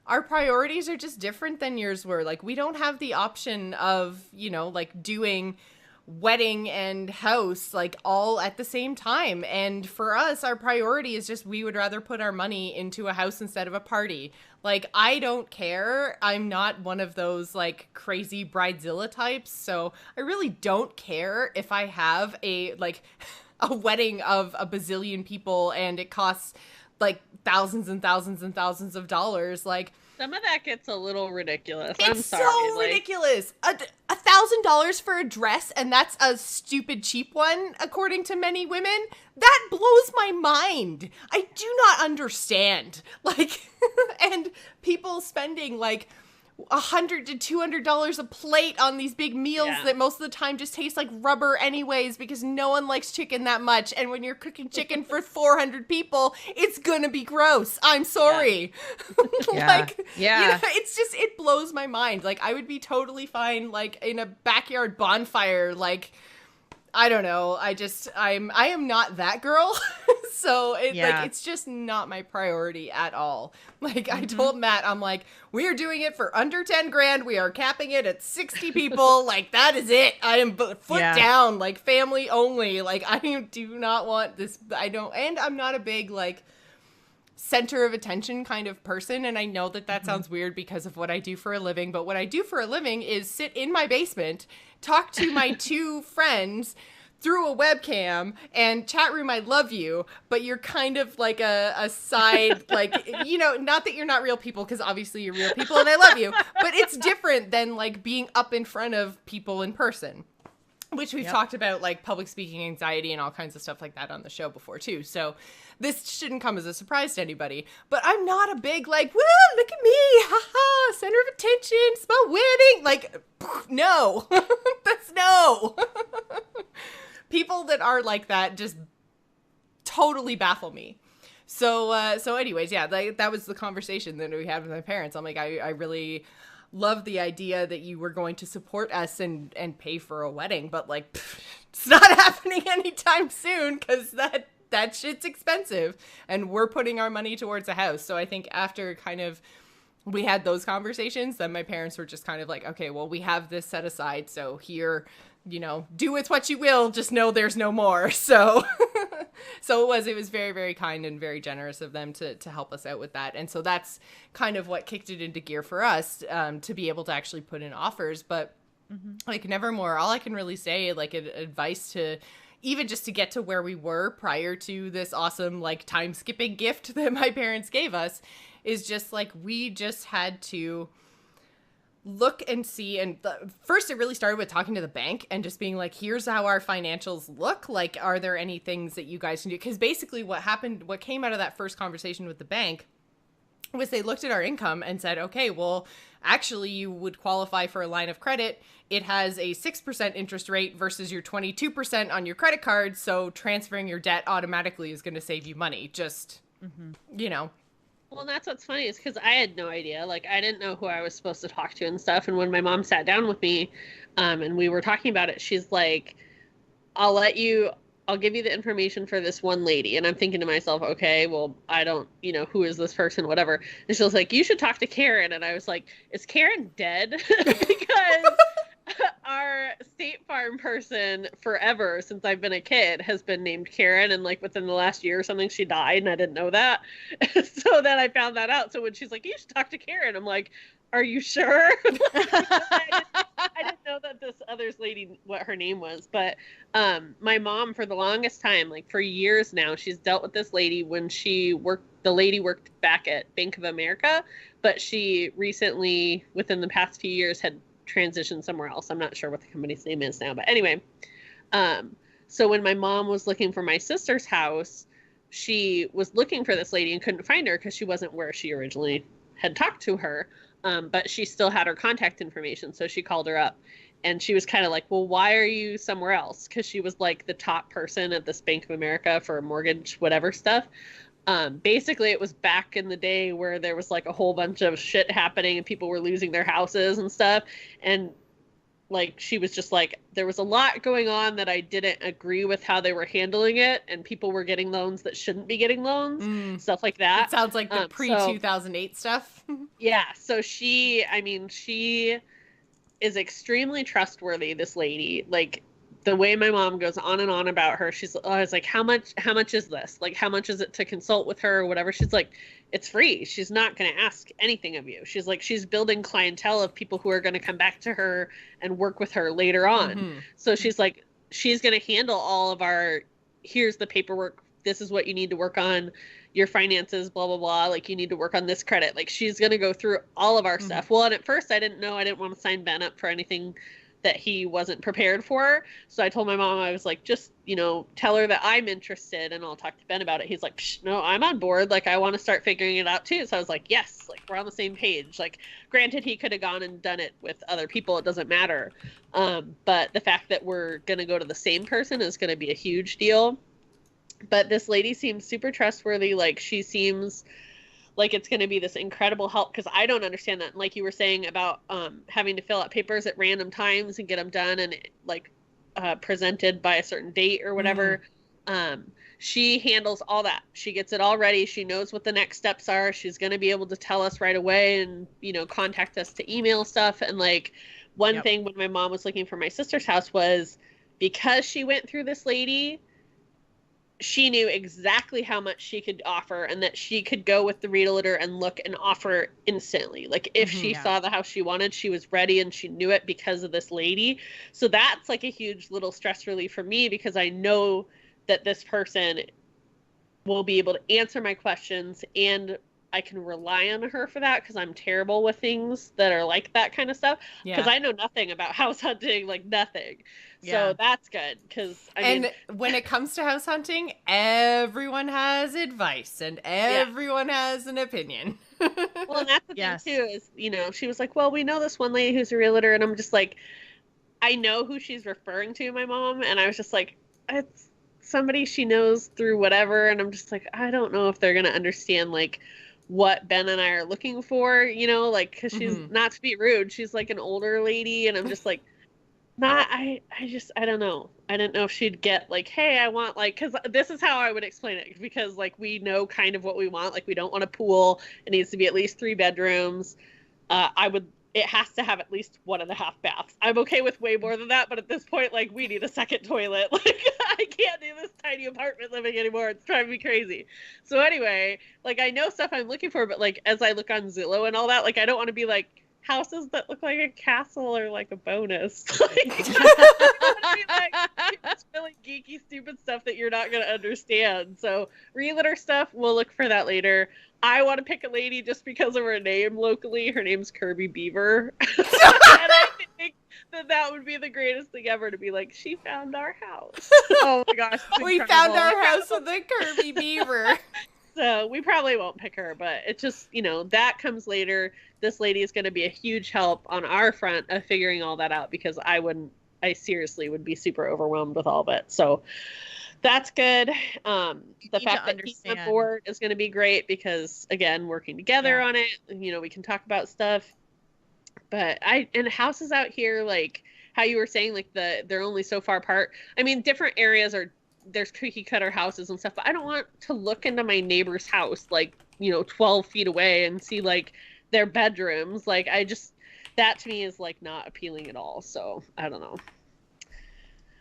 our priorities are just different than yours were. Like, we don't have the option of, you know, like doing wedding and house like all at the same time. And for us, our priority is just, we would rather put our money into a house instead of a party. Like, I don't care. I'm not one of those like crazy bridezilla types. So I really don't care if I have a wedding of a bazillion people and it costs like thousands and thousands and thousands of dollars. Like, Some of that gets a little ridiculous. it's I'm sorry. so ridiculous. $1,000 for a dress, and that's a stupid cheap one, according to many women. That blows my mind. I do not understand. Like, and people spending like $100 to $200 a plate on these big meals that most of the time just taste like rubber anyways, because no one likes chicken that much. And when you're cooking chicken for 400 people, it's gonna be gross. I'm sorry. Like, you know, it's just, it blows my mind. Like, I would be totally fine, like, in a backyard bonfire, like, I don't know. I am not that girl. So like, it's just not my priority at all. Like, I told Matt, I'm like, we are doing it for under 10 grand. We are capping it at 60 people. Like, that is it. I am foot down, like, family only. Like, I do not want this. And I'm not a big, like, center of attention kind of person. And I know that sounds weird because of what I do for a living, but what I do for a living is sit in my basement, talk to my two friends through a webcam and chat room, I love you, but you're kind of like a side, like, you know, not that you're not real people, because obviously you're real people and I love you, but it's different than like being up in front of people in person. Which we've talked about, like public speaking anxiety and all kinds of stuff like that on the show before too. So this shouldn't come as a surprise to anybody. But I'm not a big like, woo, look at me, haha, center of attention, it's my wedding. Like, no, that's no. People that are like that just totally baffle me. So anyways, yeah, that was the conversation that we had with my parents. I'm like, I really love the idea that you were going to support us and pay for a wedding, but like, it's not happening anytime soon, because that shit's expensive and we're putting our money towards a house. So I think after kind of we had those conversations, then my parents were just kind of like, okay, well, we have this set aside, so here, you know, do with what you will, just know there's no more. So so it was very, very kind and very generous of them to help us out with that. And so that's kind of what kicked it into gear for us, to be able to actually put in offers. But like Nevermore, all I can really say, like, advice to even just to get to where we were prior to this awesome, like, time skipping gift that my parents gave us, is just like, we just had to look and see. And first it really started with talking to the bank and just being like, here's how our financials look. Like, are there any things that you guys can do? Because basically what came out of that first conversation with the bank was they looked at our income and said, okay, well, actually you would qualify for a line of credit. It has a 6% interest rate versus your 22% on your credit card. So transferring your debt automatically is going to save you money. Just, you know. Well, that's what's funny is because I had no idea. Like, I didn't know who I was supposed to talk to and stuff. And when my mom sat down with me, and we were talking about it, she's like, I'll I'll give you the information for this one lady. And I'm thinking to myself, okay, well, I don't, who is this person, whatever. And she was like, you should talk to Karen. And I was like, is Karen dead? Because our State Farm person forever since I've been a kid has been named Karen, and like within the last year or something she died, and I didn't know that. So then I found that out. So when she's like, you should talk to Karen, I'm like, are you sure? I didn't know that this other lady, what her name was. But my mom, for the longest time, like for years now, she's dealt with this lady when the lady worked back at Bank of America, but she recently, within the past few years, had transitioned somewhere else. I'm not sure what the company's name is now, but anyway. So when my mom was looking for my sister's house, she was looking for this lady and couldn't find her because she wasn't where she originally had talked to her. But she still had her contact information. So she called her up and she was kind of like, well, why are you somewhere else? Because she was like the top person at this Bank of America for mortgage, whatever stuff. Basically, it was back in the day where there was like a whole bunch of shit happening and people were losing their houses and stuff. And like, she was just like, there was a lot going on that I didn't agree with how they were handling it. And people were getting loans that shouldn't be getting loans, stuff like that. It sounds like the pre-2008 stuff. Yeah. So she is extremely trustworthy, this lady. Like, the way my mom goes on and on about her, I was like, how much is this? Like, how much is it to consult with her or whatever? She's like, it's free. She's not going to ask anything of you. She's like, she's building clientele of people who are going to come back to her and work with her later on. Mm-hmm. So she's like, she's going to handle all of here's the paperwork. This is what you need to work on, your finances, blah, blah, blah. Like, you need to work on this credit. Like, she's going to go through all of our stuff. Well, and at first I didn't want to sign Ben up for anything that he wasn't prepared for. So I told my mom, I was like, just, tell her that I'm interested and I'll talk to Ben about it. He's like, no, I'm on board. Like, I want to start figuring it out too. So I was like, yes, like, we're on the same page. Like, granted, he could have gone and done it with other people. It doesn't matter. But the fact that we're going to go to the same person is going to be a huge deal. But this lady seems super trustworthy. Like, she seems like it's going to be this incredible help, because I don't understand that. Like you were saying about having to fill out papers at random times and get them done and presented by a certain date or whatever. She handles all that. She gets it all ready. She knows what the next steps are. She's going to be able to tell us right away and, contact us to email stuff. And like one thing when my mom was looking for my sister's house was, because she went through this lady, she knew exactly how much she could offer and that she could go with the realtor and look and offer instantly. Like, if she saw the house she wanted, she was ready and she knew it because of this lady. So that's like a huge little stress relief for me, because I know that this person will be able to answer my questions and I can rely on her for that, because I'm terrible with things that are like that kind of stuff. Because I know nothing about house hunting, like nothing. So that's good, because when it comes to house hunting, everyone has advice and everyone has an opinion. Well, and that's the thing too, is, she was like, well, we know this one lady who's a realtor, and I'm just like, I know who she's referring to, my mom, and I was just like, it's somebody she knows through whatever, and I'm just like, I don't know if they're gonna understand like what Ben and I are looking for, like, because she's not to be rude, she's like an older lady, and I'm just like, I don't know. I didn't know if she'd get like, hey, I want like, because this is how I would explain it, because like we know kind of what we want. Like, we don't want a pool. It needs to be at least 3 bedrooms. It has to have at least 1.5 baths. I'm okay with way more than that, but at this point, like, we need a second toilet. Like, I can't do this tiny apartment living anymore. It's driving me crazy. So anyway, like, I know stuff I'm looking for, but like, as I look on Zillow and all that, like, I don't want to be like, houses that look like a castle are like a bonus. Like, it's really geeky, stupid stuff that you're not going to understand. So realtor stuff, we'll look for that later. I want to pick a lady just because of her name locally. Her name's Kirby Beaver. And I think that would be the greatest thing ever, to be like, she found our house. Oh my gosh. We found our house with a Kirby Beaver. So we probably won't pick her, but it just, that comes later. This lady is going to be a huge help on our front of figuring all that out, because I seriously would be super overwhelmed with all of it. So that's good. The fact that he's on board is going to be great, because again, working together on it, we can talk about stuff. But and houses out here, like how you were saying, like they're only so far apart. I mean, different areas are there's cookie cutter houses and stuff, but I don't want to look into my neighbor's house, like, 12 feet away and see like their bedrooms. Like, that to me is like not appealing at all. So I don't know.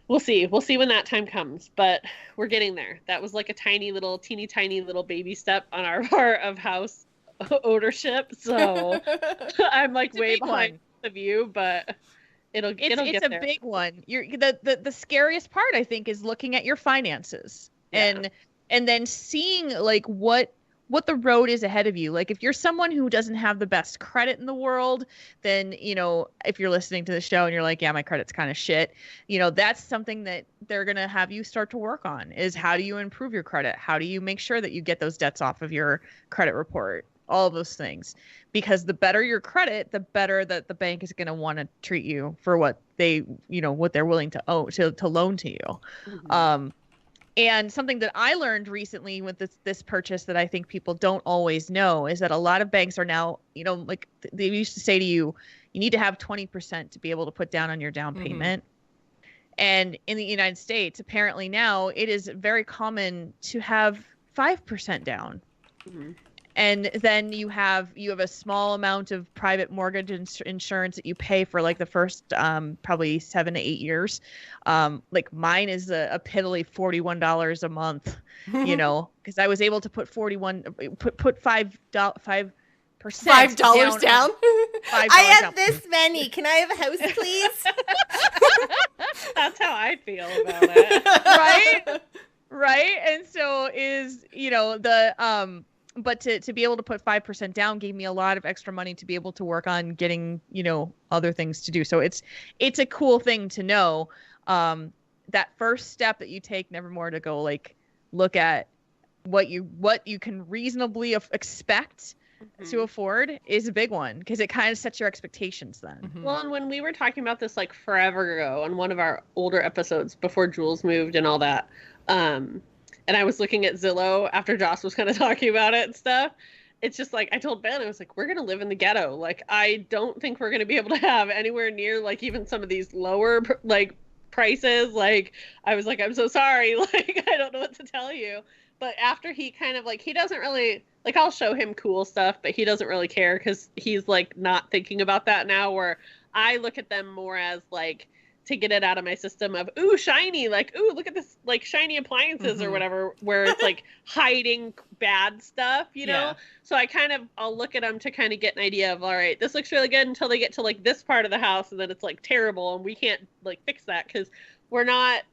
We'll see when that time comes, but we're getting there. That was like a teeny tiny little baby step on our part of house ownership. So I'm like way behind the view, but it'll get there. It's a big one. The scariest part, I think, is looking at your finances and then seeing like what the road is ahead of you. Like, if you're someone who doesn't have the best credit in the world, then, if you're listening to the show and you're like, yeah, my credit's kind of shit, that's something that they're going to have you start to work on, is how do you improve your credit? How do you make sure that you get those debts off of your credit report? All of those things, because the better your credit, the better that the bank is going to want to treat you for what they, what they're willing to loan to you. Mm-hmm. And something that I learned recently with this purchase that I think people don't always know is that a lot of banks are now, like they used to say to you, you need to have 20% to be able to put down on your down payment. Mm-hmm. And in the United States, apparently now it is very common to have 5% down. Mm-hmm. And then you have a small amount of private mortgage insurance that you pay for like the first probably 7 to 8 years. Like mine is a piddly $41 a month, because I was able to put put $5 down. $5 down. I have this many. Can I have a house, please? That's how I feel about it. Right. And so but to be able to put 5% down gave me a lot of extra money to be able to work on getting, other things to do. So it's a cool thing to know, that first step that you take, Nevermore, to go like look at what you can reasonably expect to afford is a big one, because it kind of sets your expectations then. Mm-hmm. Well, and when we were talking about this like forever ago on one of our older episodes before Jules moved and all that, and I was looking at Zillow after Joss was kind of talking about it and stuff. It's just like, I told Ben, I was like, we're going to live in the ghetto. Like, I don't think we're going to be able to have anywhere near like even some of these lower like prices. Like, I was like, I'm so sorry. Like, I don't know what to tell you. But after he kind of like, he doesn't really, like, I'll show him cool stuff, but he doesn't really care because he's like not thinking about that now, where I look at them more as like, to get it out of my system of, ooh, shiny, like, ooh, look at this, like, shiny appliances or whatever, where it's like hiding bad stuff, Yeah. So I'll look at them to kind of get an idea of, all right, this looks really good until they get to like this part of the house, and then it's like terrible, and we can't like fix that because we're not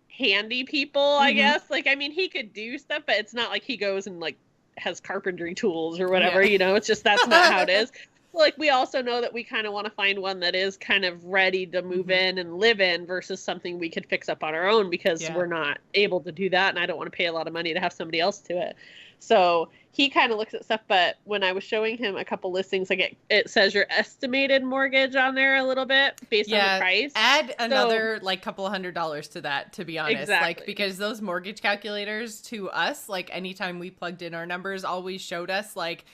handy people, I guess. Like, I mean, he could do stuff, but it's not like he goes and like has carpentry tools or whatever, it's just, that's not how it is. Like, we also know that we kind of want to find one that is kind of ready to move in and live in versus something we could fix up on our own, because we're not able to do that. And I don't want to pay a lot of money to have somebody else do it. So he kind of looks at stuff. But when I was showing him a couple listings, like it says your estimated mortgage on there a little bit based on the price. Add another like couple $100 to that, to be honest. Exactly. Like, because those mortgage calculators to us, like anytime we plugged in our numbers, always showed us like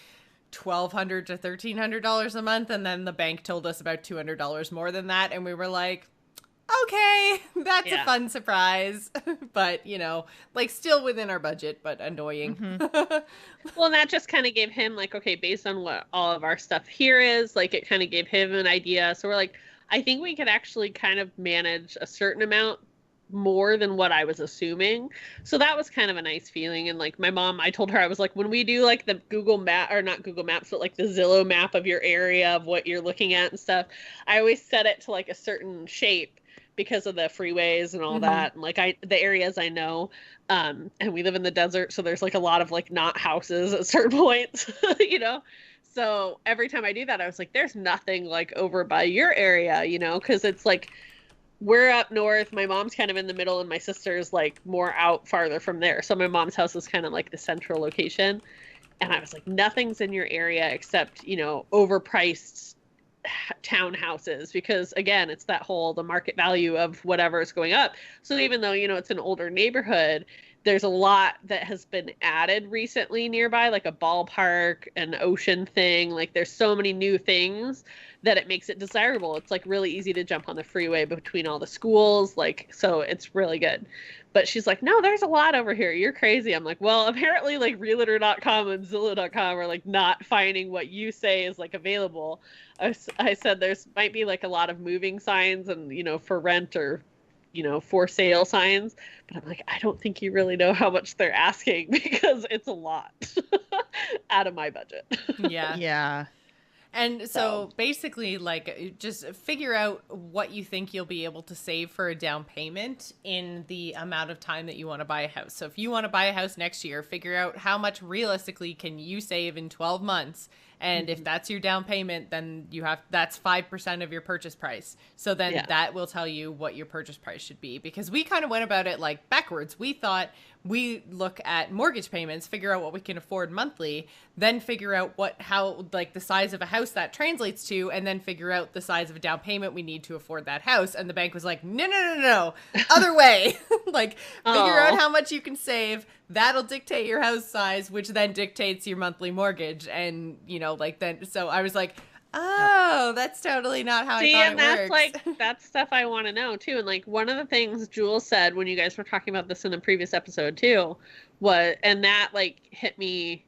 $1,200 to $1,300 a month, and then the bank told us about $200 more than that, and we were like, okay, that's a fun surprise. But like, still within our budget, but annoying. Well, and that just kind of gave him like, okay, based on what all of our stuff here is, like, it kind of gave him an idea. So we're like, I think we could actually kind of manage a certain amount more than what I was assuming. So that was kind of a nice feeling. And like my mom, I told her, I was like, when we do like the Google map, or not Google Maps, but like the Zillow map of your area of what you're looking at and stuff, I always set it to like a certain shape because of the freeways and all that, and like the areas I know, and we live in the desert, so there's like a lot of like not houses at certain points. So every time I do that, I was like, there's nothing like over by your area, because it's like, we're up north, my mom's kind of in the middle, and my sister's like more out farther from there. So my mom's house is kind of like the central location. And I was like, nothing's in your area except, overpriced townhouses, because again, it's that whole, the market value of whatever is going up. So even though, you know, it's an older neighborhood, there's a lot that has been added recently nearby, like a ballpark, an ocean thing. Like there's so many new things that it makes it desirable. It's like really easy to jump on the freeway between all the schools. Like, so it's really good. But she's like, no, there's a lot over here. You're crazy. I'm like, well, apparently like Realtor.com and Zillow.com are like not finding what you say is like available. I said there's might be like a lot of moving signs and, you know, for rent or, you know, for sale signs. But I'm like, I don't think you really know how much they're asking, because it's a lot out of my budget. Yeah. Yeah. And so basically, like, just figure out what you think you'll be able to save for a down payment in the amount of time that you want to buy a house. So if you want to buy a house next year, figure out how much realistically can you save in 12 months. And if that's your down payment, then that's 5% of your purchase price. So then that will tell you what your purchase price should be, because we kind of went about it like backwards. We thought we look at mortgage payments, figure out what we can afford monthly, then figure out how like the size of a house that translates to, and then figure out the size of a down payment we need to afford that house. And the bank was like, no, other way. Like, figure out how much you can save. That'll dictate your house size, which then dictates your monthly mortgage. And, you know, like then, so I was like, oh, that's totally not how I thought and it that's works. like, that's stuff I want to know too. And like one of the things Jules said when you guys were talking about this in the previous episode too, and that like hit me,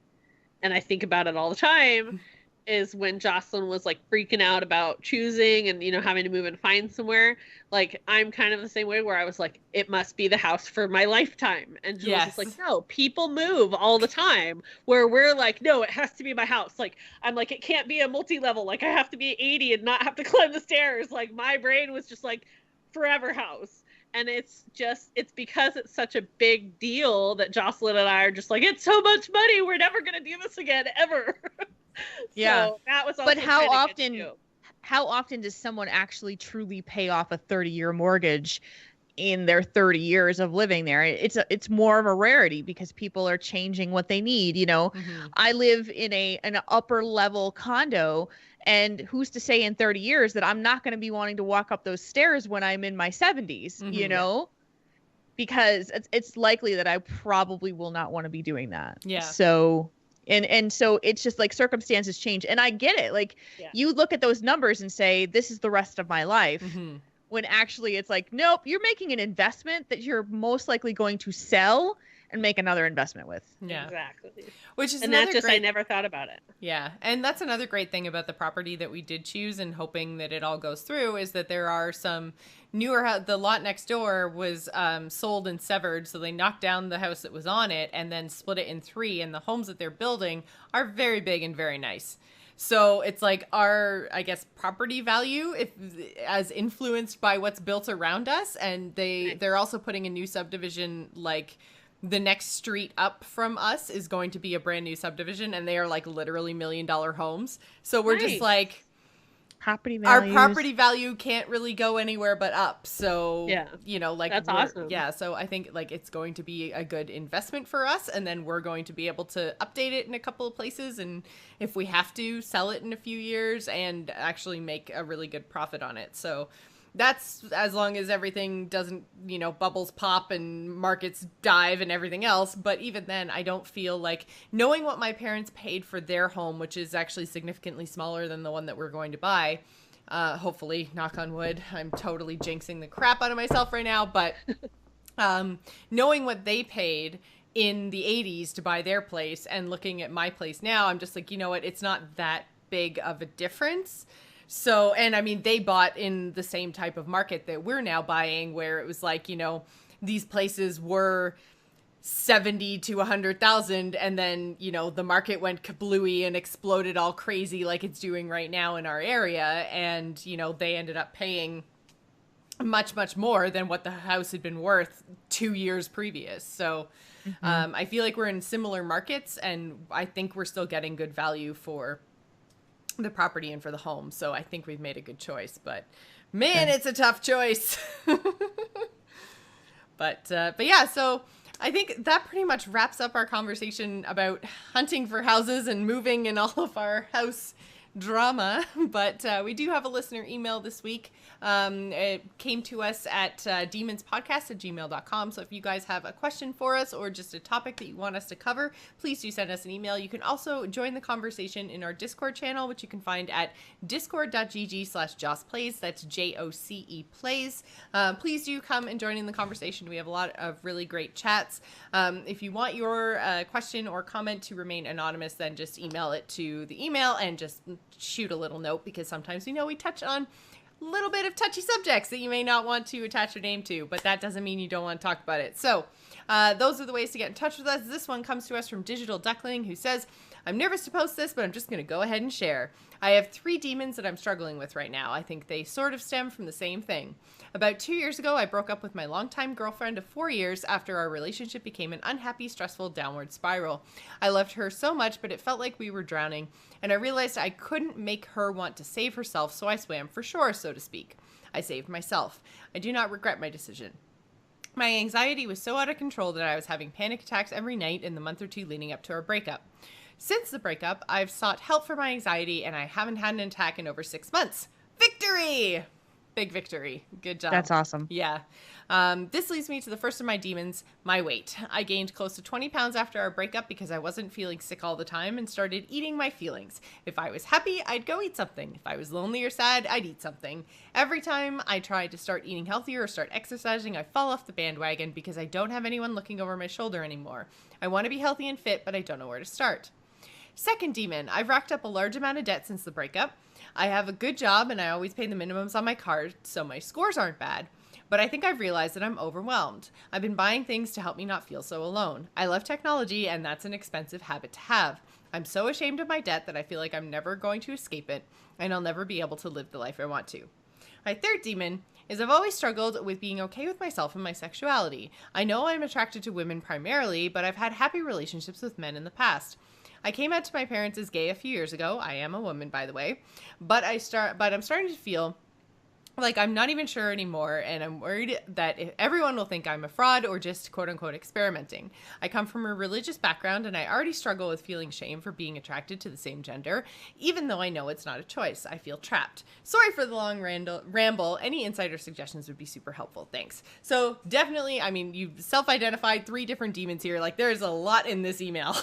and I think about it all the time, is when Jocelyn was like freaking out about choosing and, you know, having to move and find somewhere. Like, I'm kind of the same way, where I was like, it must be the house for my lifetime. And Jules is like, no, people move all the time, where we're like, no, it has to be my house. Like, I'm like, it can't be a multi-level. Like, I have to be 80 and not have to climb the stairs. Like, my brain was just like, forever house. And it's because it's such a big deal that Jocelyn and I are just like, it's so much money. We're never going to do this again, ever. Yeah. So that was also but how often does someone actually truly pay off a 30-year mortgage in their 30 years of living there? It's more of a rarity, because people are changing what they need. You know, I live in an upper level condo, and who's to say in 30 years that I'm not going to be wanting to walk up those stairs when I'm in my 70s, you know? Because it's likely that I probably will not want to be doing that. Yeah. So And so it's just like circumstances change. And I get it. Like, you look at those numbers and say, this is the rest of my life. When actually it's like, nope, you're making an investment that you're most likely going to sell and make another investment with. Yeah. Exactly. Which is that's just, I never thought about it. Yeah. And that's another great thing about the property that we did choose, and hoping that it all goes through, is that there are some newer, the lot next door was sold and severed. So they knocked down the house that was on it and then split it in 3. And the homes that they're building are very big and very nice. So it's like our, I guess, property value, as influenced by what's built around us. And they're also putting a new subdivision, like, the next street up from us is going to be a brand new subdivision, and they are like literally $1 million homes. So we're just like, our property value can't really go anywhere but up. So, you know, like, that's awesome. Yeah. So I think like it's going to be a good investment for us, and then we're going to be able to update it in a couple of places. And if we have to, sell it in a few years and actually make a really good profit on it. So that's as long as everything doesn't, you know, bubbles pop and markets dive and everything else. But even then, I don't feel like, knowing what my parents paid for their home, which is actually significantly smaller than the one that we're going to buy, hopefully, knock on wood, I'm totally jinxing the crap out of myself right now. But knowing what they paid in the 80s to buy their place and looking at my place now, I'm just like, you know what, it's not that big of a difference. So, and I mean, they bought in the same type of market that we're now buying, where it was like, you know, these places were 70 to 100,000, and then, you know, the market went kablooey and exploded all crazy like it's doing right now in our area. And, you know, they ended up paying much, much more than what the house had been worth 2 years previous. So I feel like we're in similar markets, and I think we're still getting good value for the property and for the home. So I think we've made a good choice, but man, it's a tough choice. But yeah, so I think that pretty much wraps up our conversation about hunting for houses and moving and all of our house drama, but we do have a listener email this week. It came to us at demonspodcast@gmail.com. So if you guys have a question for us or just a topic that you want us to cover, please do send us an email. You can also join the conversation in our Discord channel, which you can find at discord.gg/JocePlays. That's JOCE Plays. Please do come and join in the conversation. We have a lot of really great chats. If you want your question or comment to remain anonymous, then just email it to the email and just shoot a little note, because sometimes we touch on a little bit of touchy subjects that you may not want to attach your name to, but that doesn't mean you don't want to talk about it. So those are the ways to get in touch with us. This one comes to us from Digital Duckling, who says, I'm nervous to post this, but I'm just going to go ahead and share. I have 3 demons that I'm struggling with right now. I think they sort of stem from the same thing. About 2 years ago, I broke up with my longtime girlfriend of 4 years after our relationship became an unhappy, stressful downward spiral. I loved her so much, but it felt like we were drowning, and I realized I couldn't make her want to save herself, so I swam for shore, so to speak. I saved myself. I do not regret my decision. My anxiety was so out of control that I was having panic attacks every night in the month or 2 leading up to our breakup. Since the breakup, I've sought help for my anxiety, and I haven't had an attack in over 6 months. Victory! Big victory. Good job. That's awesome. Yeah. This leads me to the first of my demons, my weight. I gained close to 20 pounds after our breakup because I wasn't feeling sick all the time and started eating my feelings. If I was happy, I'd go eat something. If I was lonely or sad, I'd eat something. Every time I try to start eating healthier or start exercising, I fall off the bandwagon because I don't have anyone looking over my shoulder anymore. I want to be healthy and fit, but I don't know where to start. Second demon, I've racked up a large amount of debt since the breakup. I have a good job and I always pay the minimums on my card, so my scores aren't bad. But I think I've realized that I'm overwhelmed. I've been buying things to help me not feel so alone. I love technology, and that's an expensive habit to have. I'm so ashamed of my debt that I feel like I'm never going to escape it, and I'll never be able to live the life I want to. My third demon is I've always struggled with being okay with myself and my sexuality. I know I'm attracted to women primarily, but I've had happy relationships with men in the past. I came out to my parents as gay a few years ago. I am a woman, by the way, but I'm starting to feel like I'm not even sure anymore, and I'm worried that everyone will think I'm a fraud or just quote-unquote experimenting. I come from a religious background, and I already struggle with feeling shame for being attracted to the same gender, even though I know it's not a choice. I feel trapped. Sorry for the long ramble. Any insider suggestions would be super helpful. Thanks. So definitely, I mean, you've self-identified 3 different demons here. Like, there's a lot in this email.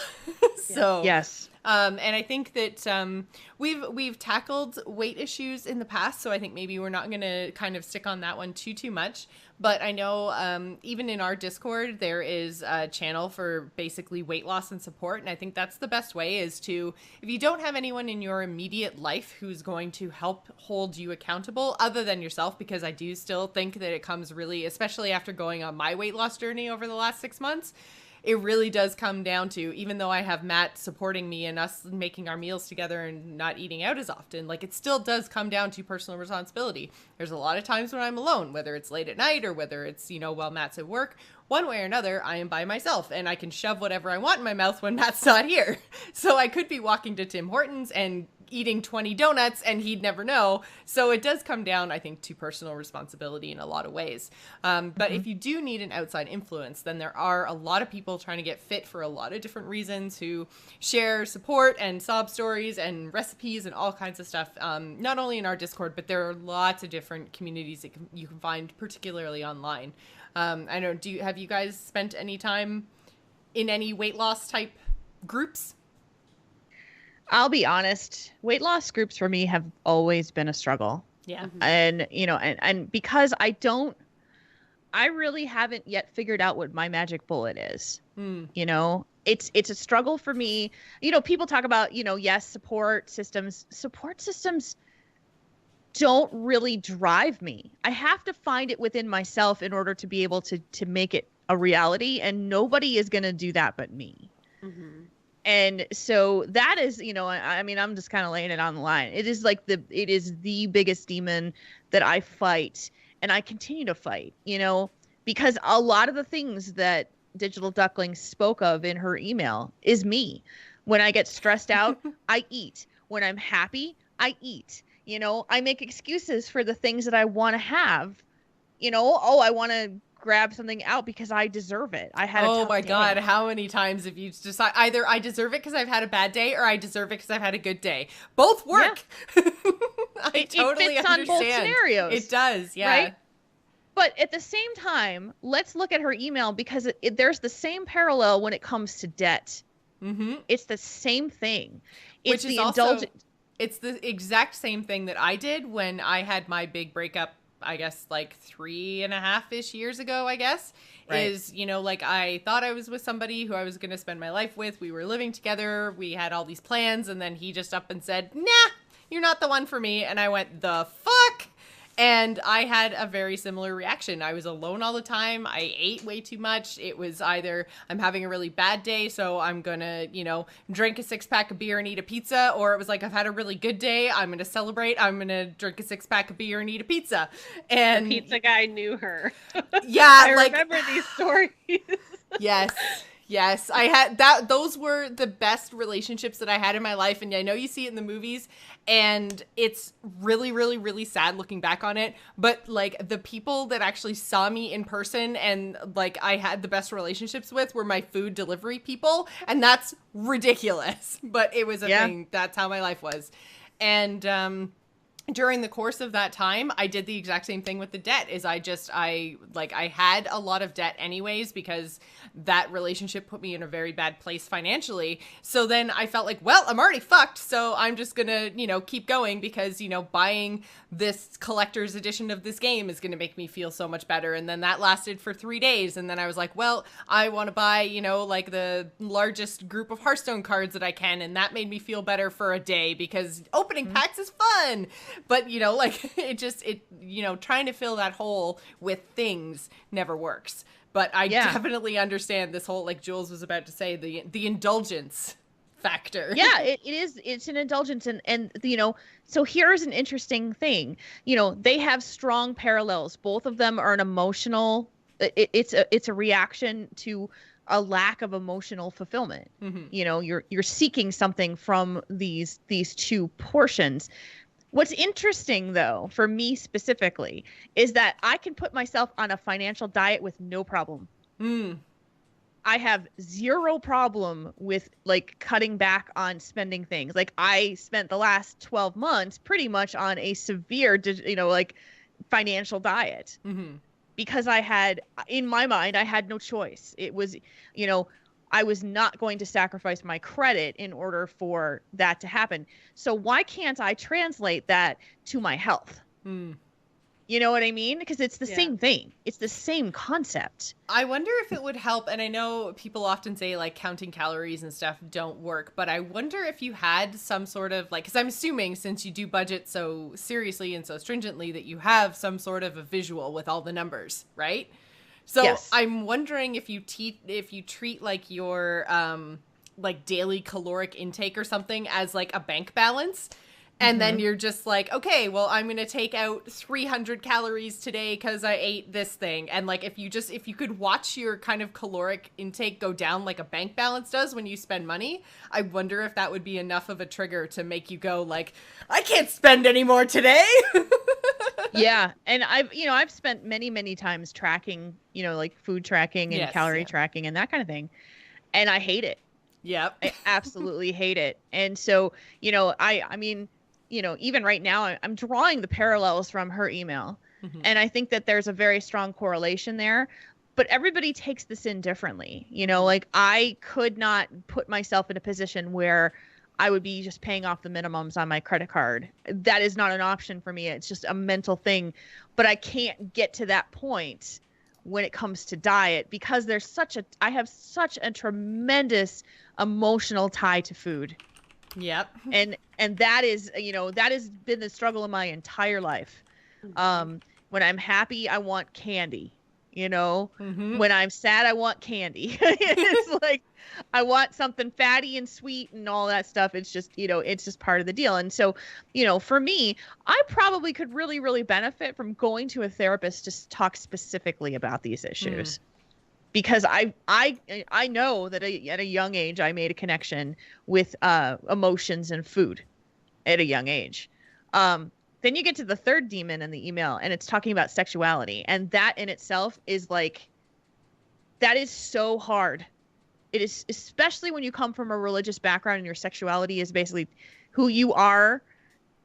So yes. And I think that we've tackled weight issues in the past, so I think maybe we're not going to kind of stick on that one too much. But I know even in our Discord, there is a channel for basically weight loss and support, and I think that's the best way is to, if you don't have anyone in your immediate life who's going to help hold you accountable other than yourself, because I do still think that it comes really, especially after going on my weight loss journey over the last 6 months, it really does come down to, even though I have Matt supporting me and us making our meals together and not eating out as often, like, it still does come down to personal responsibility. There's a lot of times when I'm alone, whether it's late at night or whether it's, while Matt's at work. One way or another, I am by myself, and I can shove whatever I want in my mouth when Matt's not here. So I could be walking to Tim Hortons and eating 20 donuts and he'd never know. So it does come down, I think, to personal responsibility in a lot of ways. But if you do need an outside influence, then there are a lot of people trying to get fit for a lot of different reasons who share support and sob stories and recipes and all kinds of stuff. Not only in our Discord, but there are lots of different communities that you can find, particularly online. I know, have you guys spent any time in any weight loss type groups? I'll be honest, weight loss groups for me have always been a struggle. Yeah. And, and because I really haven't yet figured out what my magic bullet is. It's a struggle for me. People talk about, yes, support systems don't really drive me. I have to find it within myself in order to be able to make it a reality, and nobody is going to do that but me. Mm-hmm. And so that is, I'm just kind of laying it on the line. It is it is the biggest demon that I fight, and I continue to fight, because a lot of the things that Digital Duckling spoke of in her email is me. When I get stressed out, I eat. When I'm happy, I eat. I make excuses for the things that I want to have. I want to grab something out because I deserve it. I had a Oh tough my day. God, how many times have you decided either I deserve it because I've had a bad day or I deserve it because I've had a good day? Both work. I totally it fits understand. on both scenarios. It does, yeah. Right? But at the same time, let's look at her email because there's the same parallel when it comes to debt. Mm-hmm. It's the same thing. Which It's is the also, indulgent. it's the exact same thing that I did when I had my big breakup, I guess like 3.5-ish years ago, I guess. Right. Is, you know, like I thought I was with somebody who I was going to spend my life with. We were living together. We had all these plans. And then he just up and said, nah, you're not the one for me. And I went, the fuck? And I had a very similar reaction. I was alone all the time. I ate way too much. It was either I'm having a really bad day, so I'm going to, you know, drink a 6-pack of beer and eat a pizza. Or it was like, I've had a really good day. I'm going to celebrate. I'm going to drink a 6-pack of beer and eat a pizza. And The pizza guy knew her. Yeah. I like, remember these stories. Yes. Yes, I had that. Those were the best relationships that I had in my life. And I know you see it in the movies and it's really, really, really sad looking back on it. But like the people that actually saw me in person and like I had the best relationships with were my food delivery people. And that's ridiculous. But it was a thing. That's how my life was. And, during the course of that time, I did the exact same thing with the debt. I had a lot of debt anyways because that relationship put me in a very bad place financially. So then I felt like, well, I'm already fucked. So I'm just going to, you know, keep going because, you know, buying this collector's edition of this game is going to make me feel so much better. And then that lasted for 3 days. And then I was like, well, I want to buy, you know, like the largest group of Hearthstone cards that I can. And that made me feel better for a day because opening packs is fun. But, you know, like you know, trying to fill that hole with things never works. But I definitely understand this whole, like Jules was about to say, the indulgence factor. Yeah, it is. It's an indulgence. And, you know, so here's an interesting thing. You know, they have strong parallels. Both of them are an emotional, it's a reaction to a lack of emotional fulfillment. Mm-hmm. You know, you're seeking something from these two portions. What's interesting, though, for me specifically, is that I can put myself on a financial diet with no problem. I have zero problem with like cutting back on spending things. Like I spent the last 12 months pretty much on a severe, you know, like financial diet because I had, in my mind, I had no choice. It was, you know, I was not going to sacrifice my credit in order for that to happen. So why can't I translate that to my health? You know what I mean? Because it's the same thing. It's the same concept. I wonder if it would help. And I know people often say like counting calories and stuff don't work, but I wonder if you had some sort of like, because I'm assuming since you do budget so seriously and so stringently that you have some sort of a visual with all the numbers, right? So yes. I'm wondering if you treat like your like daily caloric intake or something as like a bank balance. And then you're just like, okay, well, I'm going to take out 300 calories today because I ate this thing. And like, if you could watch your kind of caloric intake go down like a bank balance does when you spend money, I wonder if that would be enough of a trigger to make you go like, I can't spend any more today. Yeah. And I've spent many, many times tracking, you know, like food tracking and calorie tracking and that kind of thing. And I hate it. Yep. I absolutely hate it. And so, you know, I mean, you know, even right now, I'm drawing the parallels from her email. And I think that there's a very strong correlation there. But everybody takes this in differently. You know, like I could not put myself in a position where I would be just paying off the minimums on my credit card. That is not an option for me. It's just a mental thing. But I can't get to that point when it comes to diet because I have such a tremendous emotional tie to food. Yep. And that is, you know, that has been the struggle of my entire life. When I'm happy, I want candy, you know, when I'm sad, I want candy. It's like, I want something fatty and sweet and all that stuff. It's just, you know, it's just part of the deal. And so, you know, for me, I probably could really, really benefit from going to a therapist to talk specifically about these issues. Because I know that at a young age, I made a connection with emotions and food at a young age. Then you get to the third demon in the email, and it's talking about sexuality. And that in itself is like, that is so hard. It is, especially when you come from a religious background and your sexuality is basically who you are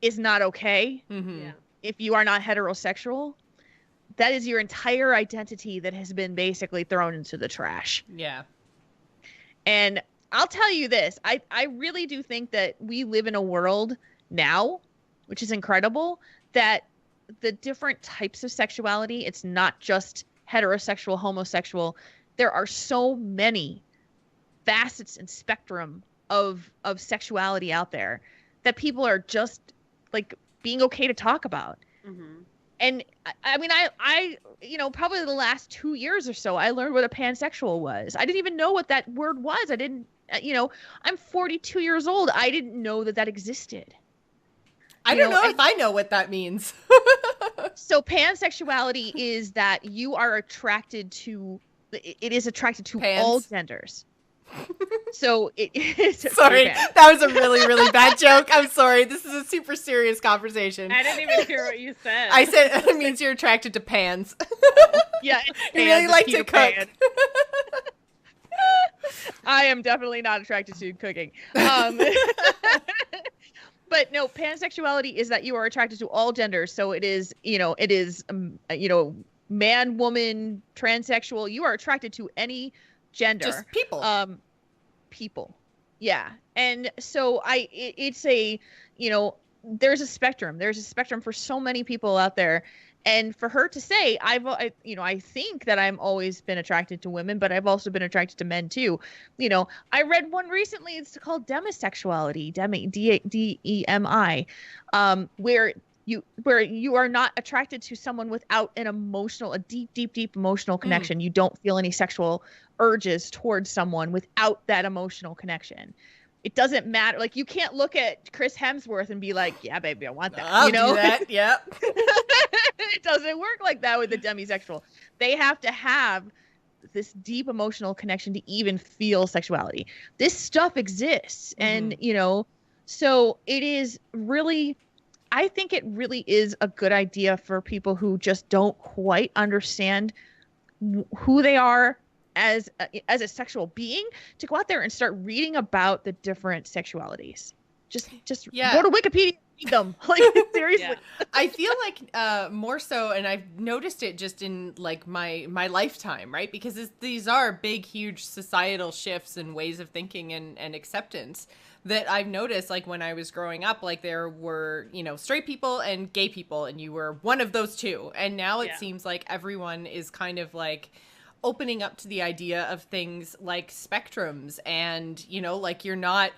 is not okay. Mm-hmm. Yeah. If you are not heterosexual, that is your entire identity that has been basically thrown into the trash. Yeah. And I'll tell you this, I really do think that we live in a world now, which is incredible, that the different types of sexuality, it's not just heterosexual, homosexual. There are so many facets and spectrum of sexuality out there that people are just like being okay to talk about. Mm-hmm. And I mean, I probably the last 2 years or so, I learned what a pansexual was. I didn't even know what that word was. I didn't, I'm 42 years old. I didn't know that existed. I don't know if I know what that means. So pansexuality is that you are attracted to, it is attracted to all genders. So it is. Sorry, that was a really, really bad joke. I'm sorry. This is a super serious conversation. I didn't even hear what you said. I said it means you're attracted to pans. Yeah, you really like to cook. I am definitely not attracted to cooking. But no, pansexuality is that you are attracted to all genders. So it is, man, woman, transsexual. You are attracted to any gender. Just people. People. Yeah. And so it's a, there's a spectrum. There's a spectrum for so many people out there. And for her to say, I think that I'm always been attracted to women, but I've also been attracted to men too. I read one recently. It's called demisexuality, DEMI, where you are not attracted to someone without a deep emotional connection. You don't feel any sexual urges towards someone without that emotional connection. It doesn't matter. Like, you can't look at Chris Hemsworth and be like, yeah, baby, I want that. I'll do that. Yep. It doesn't work like that with the demisexual. They have to have this deep emotional connection to even feel sexuality. This stuff exists. And, so it is really, I think it really is a good idea for people who just don't quite understand who they are as a sexual being to go out there and start reading about the different sexualities. Just go to Wikipedia and read them. Like, seriously. Yeah. I feel like more so, and I've noticed it just in like my lifetime, right? Because these are big, huge societal shifts and ways of thinking and acceptance that I've noticed. Like, when I was growing up, like, there were, straight people and gay people, and you were one of those two. And now it seems like everyone is kind of like opening up to the idea of things like spectrums, and like, you're not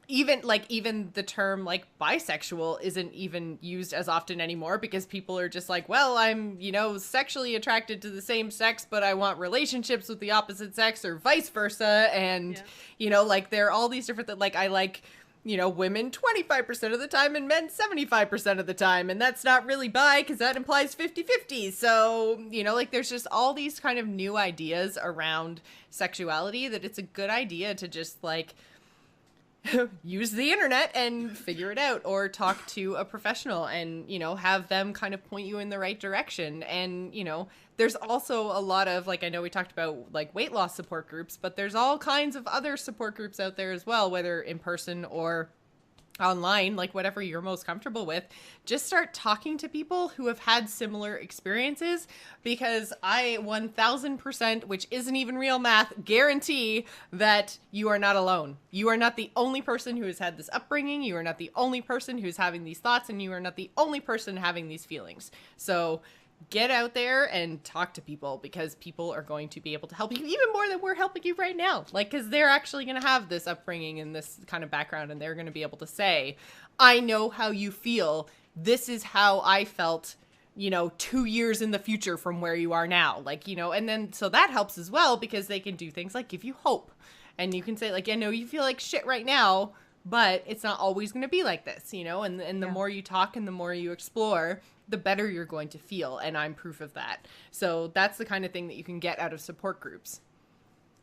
even the term like bisexual isn't even used as often anymore, because people are just like, well, I'm sexually attracted to the same sex, but I want relationships with the opposite sex, or vice versa. And like, there are all these different like, I like women 25% of the time and men 75% of the time. And that's not really bi, because that implies 50-50. So, like, there's just all these kind of new ideas around sexuality that it's a good idea to just like use the internet and figure it out, or talk to a professional and, have them kind of point you in the right direction. And, there's also a lot of, like, I know we talked about like weight loss support groups, but there's all kinds of other support groups out there as well, whether in person or online, like whatever you're most comfortable with. Just start talking to people who have had similar experiences, because I 1000%, which isn't even real math, guarantee that you are not alone. You are not the only person who has had this upbringing. You are not the only person who's having these thoughts, and you are not the only person having these feelings. So get out there and talk to people, because people are going to be able to help you even more than we're helping you right now. Like, because they're actually going to have this upbringing and this kind of background, and they're going to be able to say, I know how you feel. This is how I felt, 2 years in the future from where you are now. Like, and then, so that helps as well, because they can do things like give you hope. And you can say, like, I know you feel like shit right now, but it's not always going to be like this, and the more you talk and the more you explore, the better you're going to feel. And I'm proof of that. So that's the kind of thing that you can get out of support groups.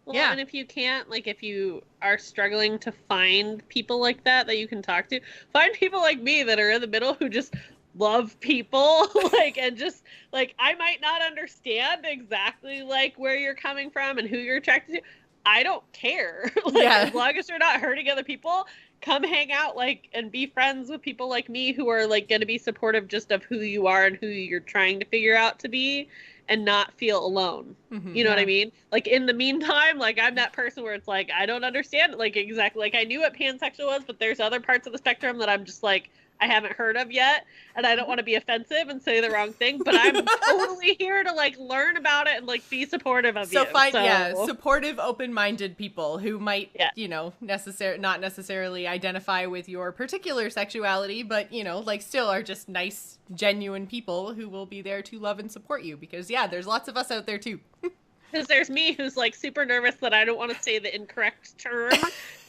Well, and if you can't, like, if you are struggling to find people like that you can talk to, find people like me that are in the middle who just love people, like, and just like, I might not understand exactly like where you're coming from and who you're attracted to. I don't care. Like, as long as you're not hurting other people, come hang out, like, and be friends with people like me who are like going to be supportive just of who you are and who you're trying to figure out to be, and not feel alone. You know what I mean? Like, in the meantime, like, I'm that person where it's like, I don't understand, like, exactly, like, I knew what pansexual was, but there's other parts of the spectrum that I'm just like, I haven't heard of yet, and I don't want to be offensive and say the wrong thing, but I'm totally here to, like, learn about it and, like, be supportive of you. Supportive, open-minded people who might, you know, not necessarily identify with your particular sexuality, but, you know, like, still are just nice, genuine people who will be there to love and support you, because, there's lots of us out there, too. Because there's me who's, like, super nervous that I don't want to say the incorrect term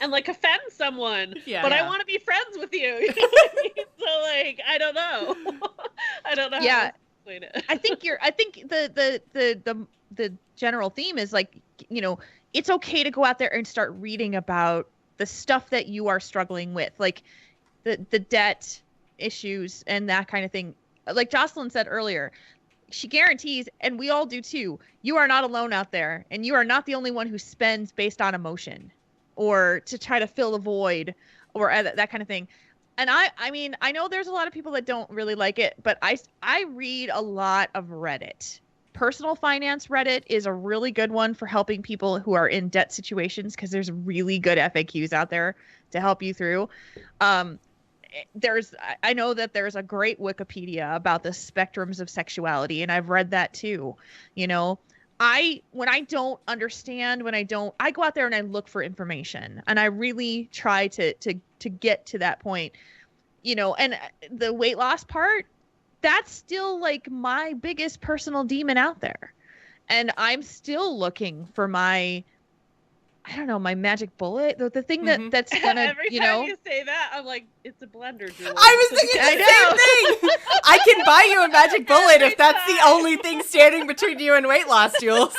and, like, offend someone. But I want to be friends with you. You know what I mean? So, like, I don't know. I don't know how to explain it. I think the general theme is, like, you know, it's okay to go out there and start reading about the stuff that you are struggling with, like the debt issues and that kind of thing. Like Jocelyn said earlier, she guarantees, and we all do too, you are not alone out there, and you are not the only one who spends based on emotion or to try to fill the void or that kind of thing. And I mean, I know there's a lot of people that don't really like it, but I read a lot of Reddit. Personal finance Reddit is a really good one for helping people who are in debt situations, because there's really good FAQs out there to help you through. I know that there's a great Wikipedia about the spectrums of sexuality, and I've read that too. You know, when I don't understand, I go out there and I look for information, and I really try to get to that point, you know. And the weight loss part, that's still like my biggest personal demon out there, and I'm still looking for my magic bullet, the thing that's gonna, every you time know. you say that, I'm like, it's a blender, Jules. I was thinking the same thing. I can buy you a magic bullet if that's the only thing standing between you and weight loss, Jules.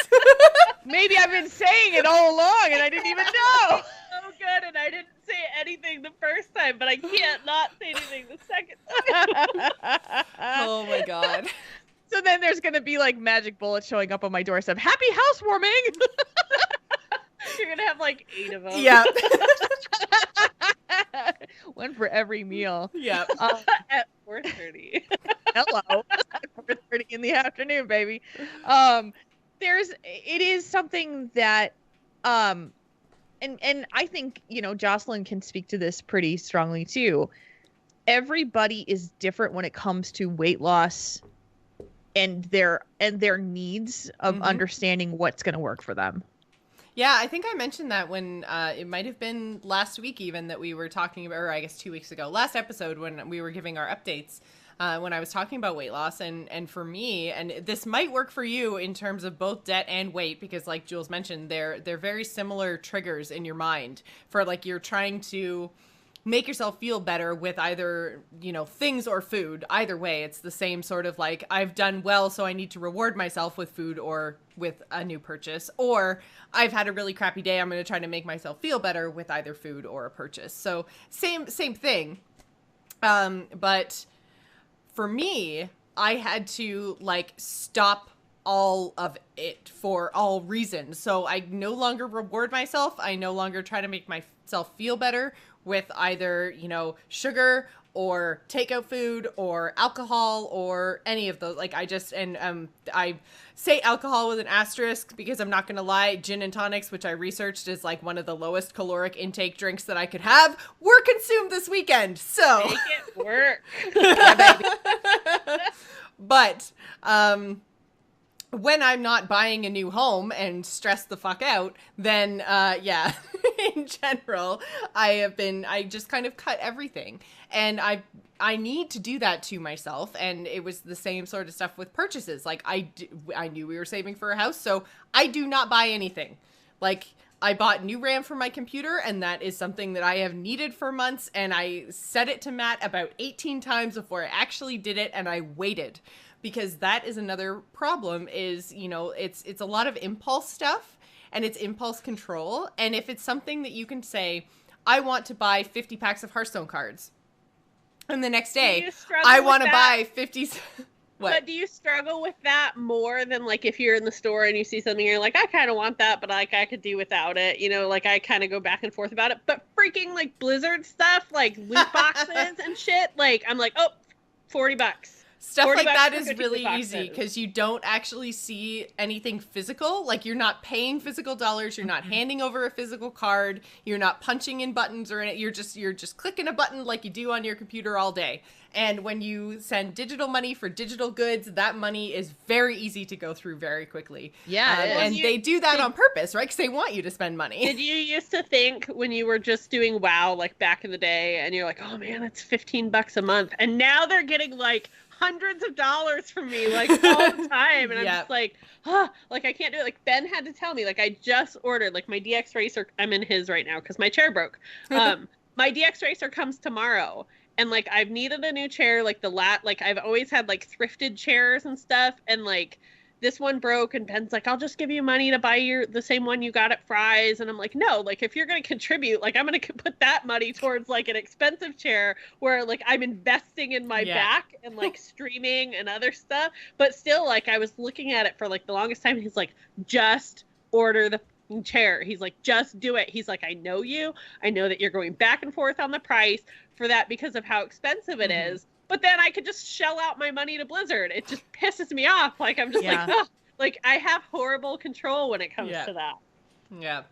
Maybe I've been saying it all along and I didn't even know. So good, and I didn't say anything the first time, but I can't not say anything the second time. Oh my god. So then there's gonna be like magic bullets showing up on my doorstep. Happy housewarming. You're gonna have like 8 of them. Yeah. One for every meal. Yeah. At 4:30. Hello. 4:30 in the afternoon, baby. It is something that, and I think, you know, Jocelyn can speak to this pretty strongly too. Everybody is different when it comes to weight loss and their needs of understanding what's going to work for them. Yeah, I think I mentioned that when it might have been last week even that we were talking about, or I guess 2 weeks ago, last episode when we were giving our updates, when I was talking about weight loss. And for me, and this might work for you in terms of both debt and weight, because like Jules mentioned, they're very similar triggers in your mind for like you're trying to make yourself feel better with either, you know, things or food. Either way, it's the same sort of like, I've done well, so I need to reward myself with food or with a new purchase, or I've had a really crappy day, I'm going to try to make myself feel better with either food or a purchase. So same thing. But for me, I had to like stop all of it for all reasons. So I no longer reward myself. I no longer try to make myself feel better with either, you know, sugar or takeout food or alcohol or any of those. Like I say alcohol with an asterisk because I'm not going to lie, gin and tonics, which I researched is like one of the lowest caloric intake drinks that I could have, were consumed this weekend. So make it work. Yeah, baby. But, when I'm not buying a new home and stressed the fuck out, then, in general, I just kind of cut everything. And I need to do that to myself. And it was the same sort of stuff with purchases. Like I knew we were saving for a house, so I do not buy anything. Like I bought new RAM for my computer, and that is something that I have needed for months. And I said it to Matt about 18 times before I actually did it. And I waited. Because that is another problem is, you know, it's a lot of impulse stuff and it's impulse control. And if it's something that you can say, I want to buy 50 packs of Hearthstone cards, And the next Do day, you struggle I with want to that? buy 50. What? But do you struggle with that more than like if you're in the store and you see something you're like, I kind of want that, but like I could do without it, you know, like I kind of go back and forth about it. But freaking like Blizzard stuff, like loot boxes and shit, like I'm like, oh, $40. Stuff 40 like bucks that for is 50 really boxes. easy because you don't actually see anything physical. Like you're not paying physical dollars. You're not handing over a physical card. You're not punching in buttons or in it. You're just clicking a button like you do on your computer all day. And when you send digital money for digital goods, that money is very easy to go through very quickly. Yeah, it is. And they do that on purpose, right? Because they want you to spend money. Did you used to think when you were just doing WoW, like back in the day, and you're like, oh man, it's $15 a month, and now they're getting like hundreds of dollars from me like all the time, and I'm just like, like I can't do it. Like Ben had to tell me, like I just ordered like my DX Racer. I'm in his right now because my chair broke. My DX Racer comes tomorrow. And, like, I've needed a new chair, like, like, I've always had, like, thrifted chairs and stuff, and, like, this one broke, and Ben's like, I'll just give you money to buy the same one you got at Fry's, and I'm like, no, like, if you're gonna contribute, like, I'm gonna put that money towards, like, an expensive chair where, like, I'm investing in my back and, like, streaming and other stuff, but still, like, I was looking at it for, like, the longest time, and he's like, just order the chair. He's like, just do it. He's like, I know you. I know that you're going back and forth on the price for that because of how expensive it is. But then I could just shell out my money to Blizzard. It just pisses me off. Like, I'm just like, ugh. Like, I have horrible control when it comes to that. Yeah.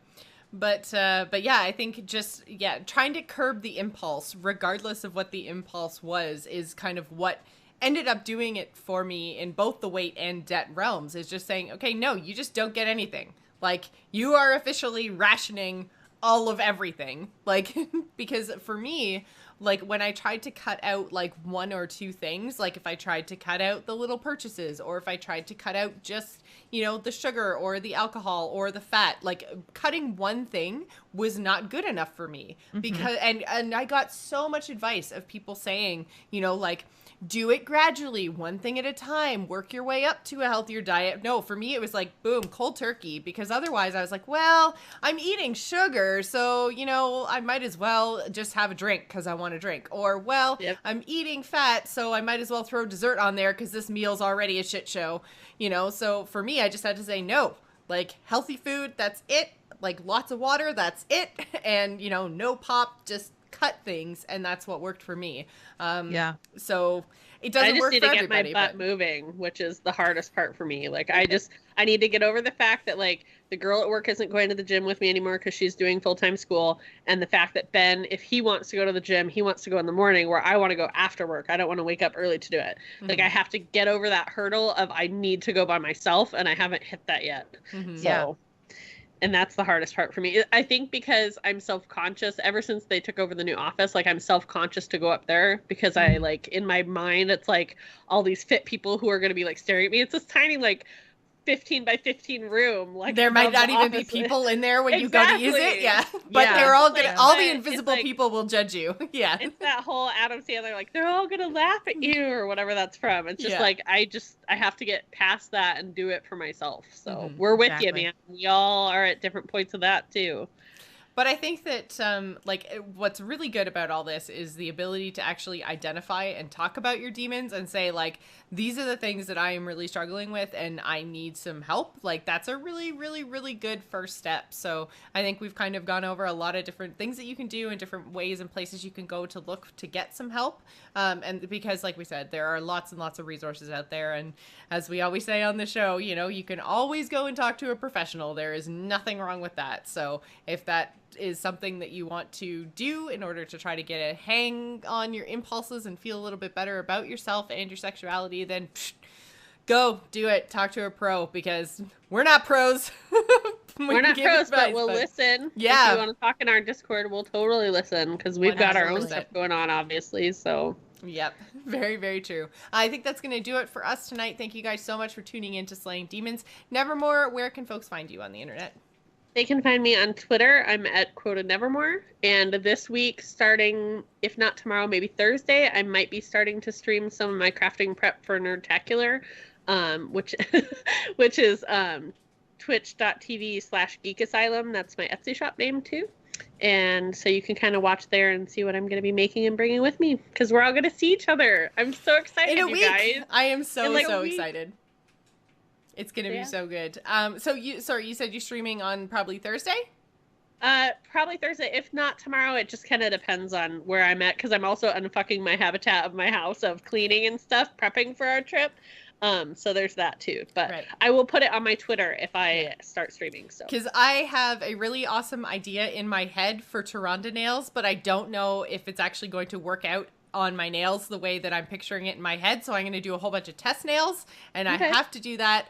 But yeah, I think just, trying to curb the impulse, regardless of what the impulse was, is kind of what ended up doing it for me in both the weight and debt realms, is just saying, okay, no, you just don't get anything. Like, you are officially rationing all of everything. Like, because for me, like, when I tried to cut out, like, one or two things, like, if I tried to cut out the little purchases, or if I tried to cut out just, you know, the sugar or the alcohol or the fat, like, cutting one thing was not good enough for me. Because, and I got so much advice of people saying, you know, like, do it gradually, one thing at a time, work your way up to a healthier diet. No, for me, it was like, boom, cold turkey, because otherwise I was like, well, I'm eating sugar, so, you know, I might as well just have a drink because I want to drink. Or, well, I'm eating fat, so I might as well throw dessert on there because this meal's already a shit show, you know? So for me, I just had to say, no, like, healthy food, that's it. Like, lots of water, that's it. And, you know, no pop, just cut things, and that's what worked for me. So it doesn't work for everybody. I just need to get my butt moving, which is the hardest part for me. Like, I need to get over the fact that, like, the girl at work isn't going to the gym with me anymore because she's doing full-time school, and the fact that Ben, if he wants to go to the gym, he wants to go in the morning, where I want to go after work. I don't want to wake up early to do it. Like, I have to get over that hurdle of I need to go by myself, and I haven't hit that yet. And that's the hardest part for me. I think because I'm self-conscious ever since they took over the new office, like I'm self-conscious to go up there because I like in my mind, it's like all these fit people who are going to be like staring at me. It's this tiny, like 15 by 15 room. Like there might not even be people in there when you go to use it. But they're all gonna, all the invisible people will judge you. It's that whole Adam Sandler, like they're all gonna laugh at you or whatever that's from. It's just like, I have to get past that and do it for myself. So we're with you, man. We all are at different points of that too. But I think that, like, what's really good about all this is the ability to actually identify and talk about your demons and say, like, these are the things that I am really struggling with and I need some help. Like, that's a really, really, really good first step. So I think we've kind of gone over a lot of different things that you can do and different ways and places you can go to look to get some help. And because, like we said, there are lots and lots of resources out there. And as we always say on the show, you know, you can always go and talk to a professional. There is nothing wrong with that. So if that is something that you want to do in order to try to get a hang on your impulses and feel a little bit better about yourself and your sexuality, then go do it. Talk to a pro, because we're not pros. We're not pros, but we'll listen. Yeah. If you want to talk in our Discord, we'll totally listen, because we've got our own stuff going on, obviously. So yep. Very, very true. I think that's going to do it for us tonight. Thank you guys so much for tuning in to Slaying Demons. Nevermore, where can folks find you on the internet? They can find me on Twitter. I'm at @Nevermore. And this week, starting, if not tomorrow, maybe Thursday, I might be starting to stream some of my crafting prep for Nerdtacular, which is twitch.tv/Geek Asylum. That's my Etsy shop name, too. And so you can kind of watch there and see what I'm going to be making and bringing with me, because we're all going to see each other. I'm so excited, In a you week. guys. I am so a week. excited. It's going to Yeah. be so good. So you said you're streaming on probably Thursday? Probably Thursday. If not tomorrow, it just kind of depends on where I'm at, because I'm also unfucking my habitat of my house of cleaning and stuff, prepping for our trip. So there's that too. But Right. I will put it on my Twitter if I start streaming. So Because I have a really awesome idea in my head for Tauren nails, but I don't know if it's actually going to work out on my nails the way that I'm picturing it in my head. So I'm going to do a whole bunch of test nails, and I have to do that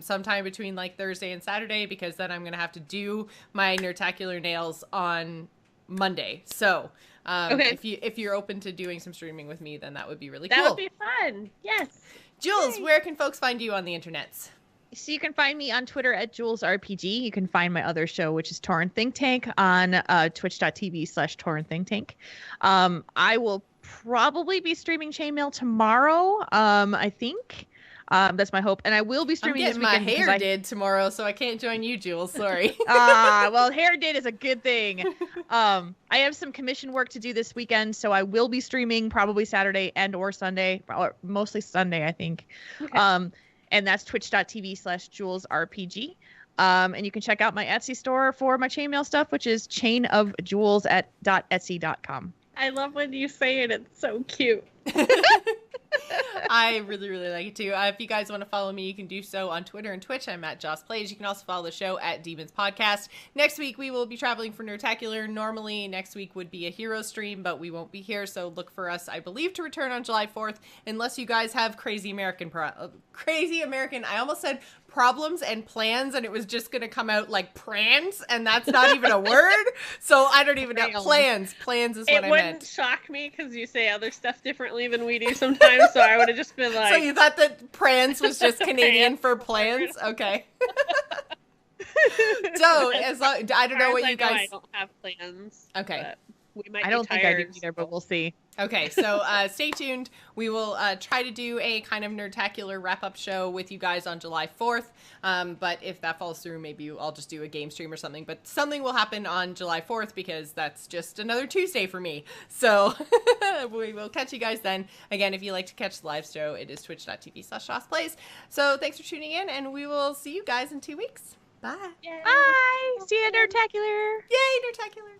sometime between like Thursday and Saturday, because then I'm going to have to do my Nerdtacular nails on Monday. So if you're open to doing some streaming with me, then that would be really cool. that would be fun. Yes. Jules, where can folks find you on the internets? So you can find me on Twitter at JulesRPG. You can find my other show, which is Tauren Think Tank, on twitch.tv/Tauren Think Tank. I will probably be streaming Chainmail tomorrow, I think. That's my hope. And I will be streaming this weekend. My hair did tomorrow, so I can't join you, Jules. Sorry. Well, hair did is a good thing. I have some commission work to do this weekend, so I will be streaming probably Saturday and or Sunday, or mostly Sunday, I think. Okay. And that's twitch.tv/JulesRPG. And you can check out my Etsy store for my chainmail stuff, which is chainofjules.etsy.com. I love when you say it. It's so cute. I really, really like it too. If you guys want to follow me, you can do so on Twitter and Twitch. I'm at Joss Plays. You can also follow the show at Demons Podcast. Next week, we will be traveling for Nerdtacular. Normally, next week would be a hero stream, but we won't be here, so look for us, I believe, to return on July 4th, unless you guys have crazy American, I almost said problems and plans, and it was just going to come out like prans, and that's not even a word, so I don't even know. Plans is what I meant. It wouldn't shock me, because you say other stuff differently than we do sometimes, so I would have just been like... So you thought that prans was just Canadian for plans? Okay. So, I don't know what you guys... I don't have plans. Okay. We might I don't think I do tired, either, but we'll see. Okay, so stay tuned. We will try to do a kind of Nerdtacular wrap-up show with you guys on July 4th. But if that falls through, maybe I'll just do a game stream or something. But something will happen on July 4th, because that's just another Tuesday for me. So we will catch you guys then. Again, if you like to catch the live show, it is twitch.tv/JossPlays. So thanks for tuning in, and we will see you guys in 2 weeks. Bye. Yay. Bye! See you at Nerdtacular! Yay, Nerdtacular!